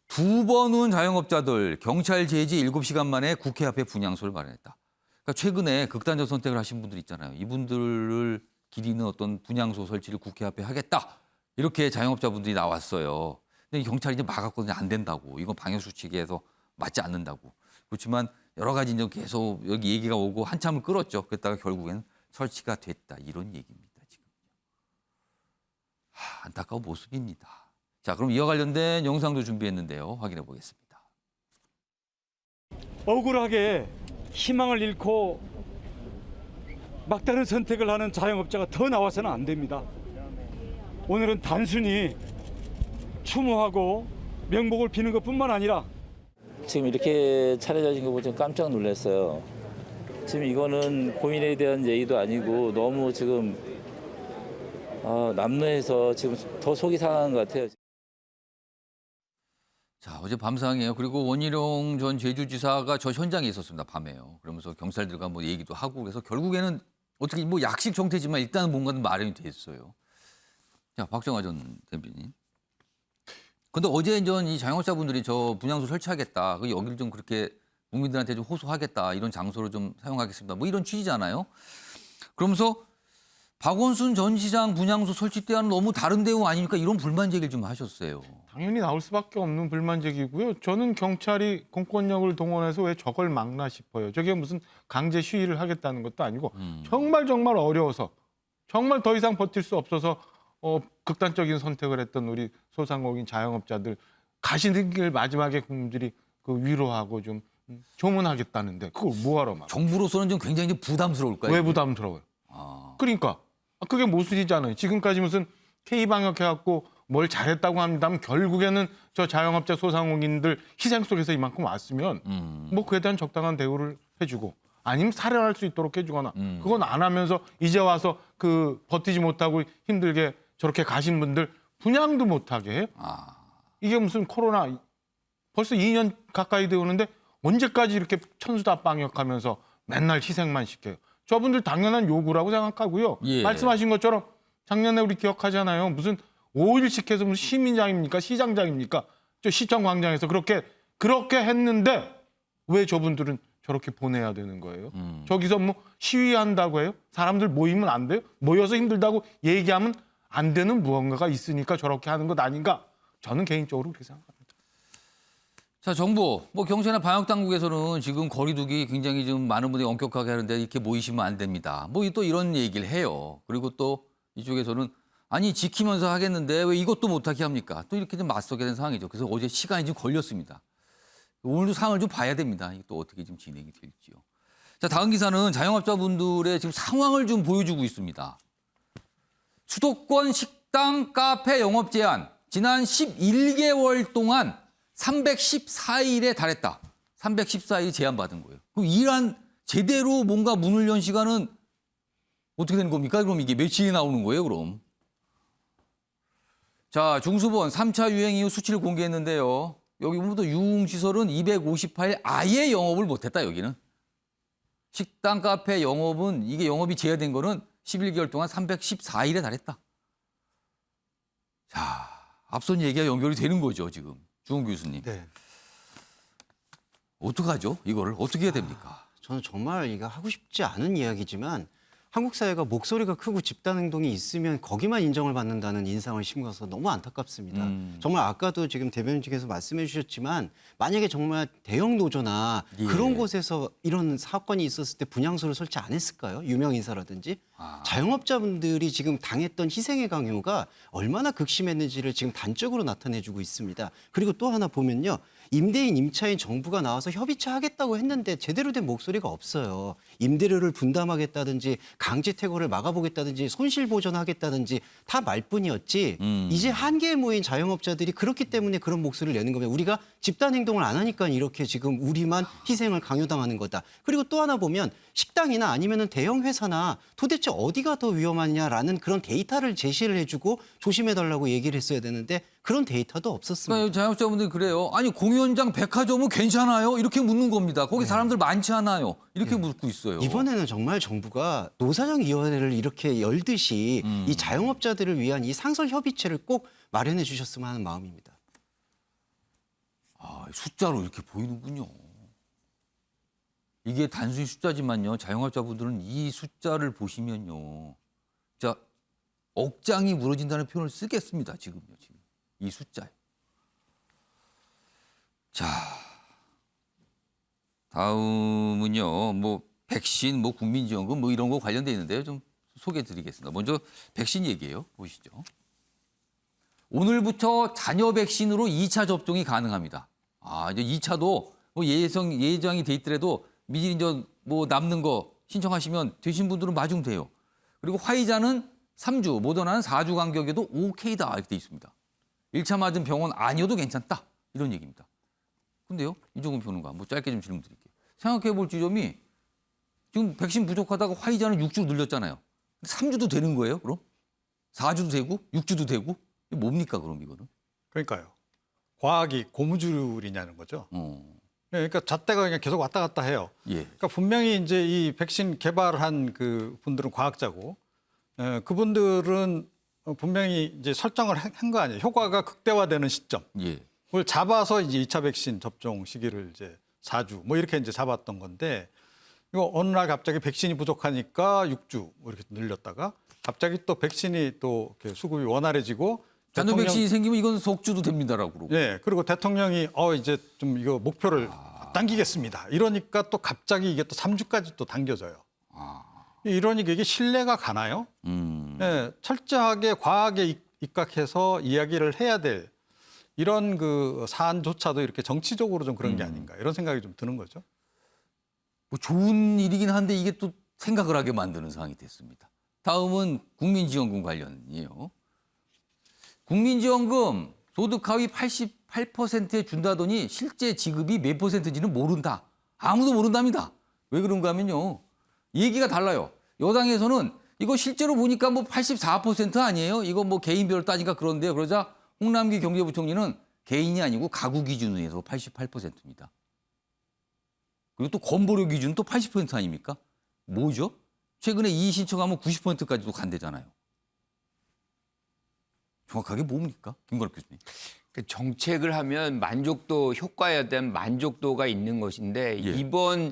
두 번은 자영업자들 경찰 제지 7시간 만에 국회 앞에 분향소를 마련했다. 그러니까 최근에 극단적 선택을 하신 분들 있잖아요. 이분들을 기리는 어떤 분향소 설치를 국회 앞에 하겠다. 이렇게 자영업자분들이 나왔어요. 근데 경찰이 이제 막았거든요. 안 된다고. 이건 방역수칙에서 맞지 않는다고. 그렇지만 여러 가지 이제 계속 여기 얘기가 오고 한참을 끌었죠. 그랬다가 결국에는 설치가 됐다. 이런 얘기입니다. 지금. 안타까운 모습입니다. 자, 그럼 이와 관련된 영상도 준비했는데요. 확인해 보겠습니다. 억울하게 희망을 잃고 막다른 선택을 하는 자영업자가 더 나와서는 안 됩니다. 오늘은 단순히 추모하고 명복을 비는 것뿐만 아니라 지금 이렇게 차려진 거 보고 깜짝 놀랐어요. 지금 이거는 고민에 대한 예의도 아니고 너무 지금 남로에서 지금 더 속이 상한 것 같아요. 자, 어제 밤상이에요. 그리고 원희룡 전 제주지사가 저 현장에 있었습니다. 밤에요. 그러면서 경찰들과 뭐 얘기도 하고 그래서 결국에는 어떻게 뭐 약식 정태지만 일단은 뭔가는 마련이 됐어요. 자, 박정화 전 대변인. 근데 어제 전 이 자영업자분들이 저 분향소 설치하겠다. 그 여기를 좀 그렇게 국민들한테 좀 호소하겠다. 이런 장소로 좀 사용하겠습니다. 뭐 이런 취지잖아요. 그러면서 박원순 전 시장 분향소 설치 때와는 너무 다른 대우 아닙니까? 이런 불만 제기를 좀 하셨어요. 당연히 나올 수밖에 없는 불만제기고요. 저는 경찰이 공권력을 동원해서 왜 저걸 막나 싶어요. 저게 무슨 강제 시위를 하겠다는 것도 아니고 정말 어려워서 정말 더 이상 버틸 수 없어서 극단적인 선택을 했던 우리 소상공인 자영업자들 가시는 길 마지막에 국민들이 그 위로하고 좀 조문하겠다는데 그걸 뭐하러 막. 정부로서는 좀 굉장히 좀 부담스러울까요? 왜 부담스러워요? 그러니까 그게 모순이잖아요. 지금까지 무슨 K방역 해갖고 뭘 잘했다고 합니다면 결국에는 저 자영업자 소상공인들 희생 속에서 이만큼 왔으면 뭐 그에 대한 적당한 대우를 해주고 아니면 살해할 수 있도록 해주거나 그건 안 하면서 이제 와서 그 버티지 못하고 힘들게 저렇게 가신 분들 분양도 못하게 해요. 이게 무슨 코로나 벌써 2년 가까이 되었는데 언제까지 이렇게 천수다방역하면서 맨날 희생만 시켜요. 저분들 당연한 요구라고 생각하고요. 예. 말씀하신 것처럼 작년에 우리 기억하잖아요. 무슨 5일씩 해서 무슨 시민장입니까? 시장장입니까? 저 시청 광장에서 그렇게 했는데 왜 저분들은 저렇게 보내야 되는 거예요? 저기서 뭐 시위한다고 해요? 사람들 모이면 안 돼요? 모여서 힘들다고 얘기하면 안 되는 무언가가 있으니까 저렇게 하는 것 아닌가? 저는 개인적으로 그렇게 생각합니다. 자, 정부, 뭐 경찰이나 방역 당국에서는 지금 거리두기 굉장히 좀 많은 분들이 엄격하게 하는데 이렇게 모이시면 안 됩니다. 뭐 또 이런 얘기를 해요. 그리고 또 이쪽에서는 아니 지키면서 하겠는데 왜 이것도 못하게 합니까? 또 이렇게 좀 맞서게 된 상황이죠. 그래서 어제 시간이 좀 걸렸습니다. 오늘도 상황을 좀 봐야 됩니다. 이게 또 어떻게 좀 진행이 될지요. 자, 다음 기사는 자영업자분들의 지금 상황을 좀 보여주고 있습니다. 수도권 식당, 카페 영업 제한 지난 11개월 동안 314일에 달했다. 314일이 제한받은 거예요. 그럼 일한 제대로 뭔가 문을 연 시간은 어떻게 되는 겁니까? 그럼 이게 며칠이 나오는 거예요, 그럼? 자, 중수본 3차 유행 이후 수치를 공개했는데요. 여기 보면 또 유흥시설은 258일 아예 영업을 못했다, 여기는. 식당, 카페 영업은 이게 영업이 제한된 거는 11개월 동안 314일에 달했다. 자, 앞선 얘기가 연결이 되는 거죠, 지금. 주홍 교수님. 네. 어떡하죠? 이거를 어떻게 해야 됩니까? 저는 정말 이거 하고 싶지 않은 이야기지만 한국 사회가 목소리가 크고 집단 행동이 있으면 거기만 인정을 받는다는 인상을 심어서 너무 안타깝습니다. 정말 아까도 지금 대변인께서 말씀해 주셨지만 만약에 정말 대형 노조나 그런 곳에서 이런 사건이 있었을 때 분향소를 설치 안 했을까요? 유명 인사라든지. 자영업자분들이 지금 당했던 희생의 강요가 얼마나 극심했는지를 지금 단적으로 나타내주고 있습니다. 그리고 또 하나 보면요. 임대인, 임차인 정부가 나와서 협의체 하겠다고 했는데 제대로 된 목소리가 없어요. 임대료를 분담하겠다든지 강제 퇴거를 막아보겠다든지 손실 보전하겠다든지 다 말뿐이었지. 이제 한계에 모인 자영업자들이 그렇기 때문에 그런 목소리를 내는 겁니다. 우리가 집단 행동을 안 하니까 이렇게 지금 우리만 희생을 강요당하는 거다. 그리고 또 하나 보면 식당이나 아니면은 대형 회사나 도대체 어디가 더 위험하냐라는 그런 데이터를 제시를 해주고 조심해달라고 얘기를 했어야 되는데 그런 데이터도 없었습니다. 그러니까 자영업자분들이 그래요. 아니 공연장, 백화점은 괜찮아요? 이렇게 묻는 겁니다. 거기 사람들 많지 않아요? 이렇게 묻고 있어요. 이번에는 정말 정부가 노사정위원회를 이렇게 열듯이 이 자영업자들을 위한 이 상설협의체를 꼭 마련해 주셨으면 하는 마음입니다. 아, 숫자로 이렇게 보이는군요. 이게 단순히 숫자지만요. 자영업자분들은 이 숫자를 보시면요. 자, 억장이 무너진다는 표현을 쓰겠습니다. 지금요. 지금. 이 숫자요. 자, 다음은요. 뭐 백신, 뭐 국민지원금 뭐 이런 거 관련돼 있는데요. 좀 소개해드리겠습니다. 먼저 백신 얘기예요. 보시죠. 오늘부터 자녀 백신으로 2차 접종이 가능합니다. 아, 이제 2차도 뭐 예정이 돼 있더라도 미리 이제 뭐 남는 거 신청하시면 되신 분들은 맞으면 돼요. 그리고 화이자는 3주, 모더나는 4주 간격에도 오케이다 이렇게 돼 있습니다. 1차 맞은 병원 아니어도 괜찮다 이런 얘기입니다. 근데요, 이종훈 평론가 뭐 짧게 좀 질문 드릴게요. 생각해 볼 지점이 지금 백신 부족하다가 화이자는 6주 늘렸잖아요. 3주도 되는 거예요, 그럼? 4주도 되고 6주도 되고? 이게 뭡니까, 그럼 이거는? 그러니까요. 과학이 고무줄이냐는 거죠. 그러니까 잣대가 그냥 계속 왔다 갔다 해요. 예. 그러니까 분명히 이제 이 백신 개발한 그 분들은 과학자고, 그분들은 분명히 이제 설정을 한 거 아니에요. 효과가 극대화되는 시점. 예. 그걸 잡아서 이제 2차 백신 접종 시기를 이제 4주 뭐 이렇게 이제 잡았던 건데, 이거 어느 날 갑자기 백신이 부족하니까 6주 뭐 이렇게 늘렸다가 갑자기 또 백신이 또 이렇게 수급이 원활해지고 잔여 백신이 생기면 이건 속주도 됩니다라고 그러고. 예. 그리고 대통령이 이제 좀 이거 목표를 당기겠습니다. 이러니까 또 갑자기 이게 또 3주까지 또 당겨져요. 이러니까 이게 신뢰가 가나요? 예. 철저하게 과학에 입각해서 이야기를 해야 될 이런 그 사안조차도 이렇게 정치적으로 좀 그런 게 아닌가 이런 생각이 좀 드는 거죠. 뭐 좋은 일이긴 한데 이게 또 생각을 하게 만드는 상황이 됐습니다. 다음은 국민지원금 관련이에요. 국민지원금 소득 하위 88%에 준다더니 실제 지급이 몇 %인지는 모른다. 아무도 모른답니다. 왜 그런가 하면요. 얘기가 달라요. 여당에서는 이거 실제로 보니까 뭐 84% 아니에요? 이거 뭐 개인별로 따지니까 그런데요. 그러자 홍남기 경제부총리는 개인이 아니고 가구 기준으로 해서 88%입니다. 그리고 또 건보료 기준은 또 80% 아닙니까? 뭐죠? 최근에 이의 신청하면 90%까지도 간대잖아요. 정확하게 뭡니까? 김건희 교수님. 정책을 하면 만족도, 효과에 대한 만족도가 있는 것인데 예. 이번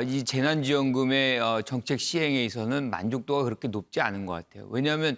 이 재난지원금의 정책 시행에 있어서는 만족도가 그렇게 높지 않은 것 같아요. 왜냐하면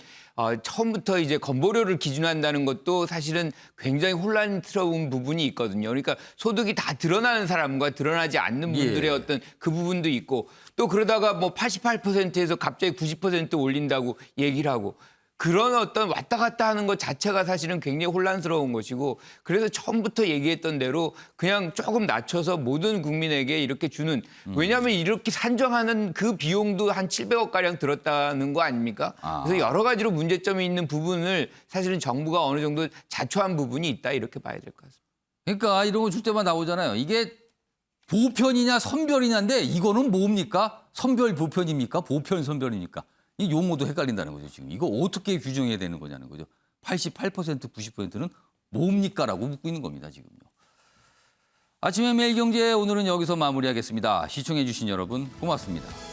처음부터 이제 건보료를 기준한다는 것도 사실은 굉장히 혼란스러운 부분이 있거든요. 그러니까 소득이 다 드러나는 사람과 드러나지 않는 분들의 예. 어떤 그 부분도 있고 또 그러다가 뭐 88%에서 갑자기 90% 올린다고 얘기를 하고 그런 어떤 왔다 갔다 하는 것 자체가 사실은 굉장히 혼란스러운 것이고 그래서 처음부터 얘기했던 대로 그냥 조금 낮춰서 모든 국민에게 이렇게 주는 왜냐하면 이렇게 산정하는 그 비용도 한 700억가량 들었다는 거 아닙니까? 그래서 여러 가지로 문제점이 있는 부분을 사실은 정부가 어느 정도 자초한 부분이 있다 이렇게 봐야 될 것 같습니다. 그러니까 이런 거 줄 때만 나오잖아요. 이게 보편이냐 선별이냐인데 이거는 뭡니까? 선별 보편입니까? 보편 선별입니까? 이 용어도 헷갈린다는 거죠, 지금. 이거 어떻게 규정해야 되는 거냐는 거죠. 88%, 90%는 뭡니까라고 묻고 있는 겁니다, 지금요. 아침의 매일경제 오늘은 여기서 마무리하겠습니다. 시청해 주신 여러분 고맙습니다.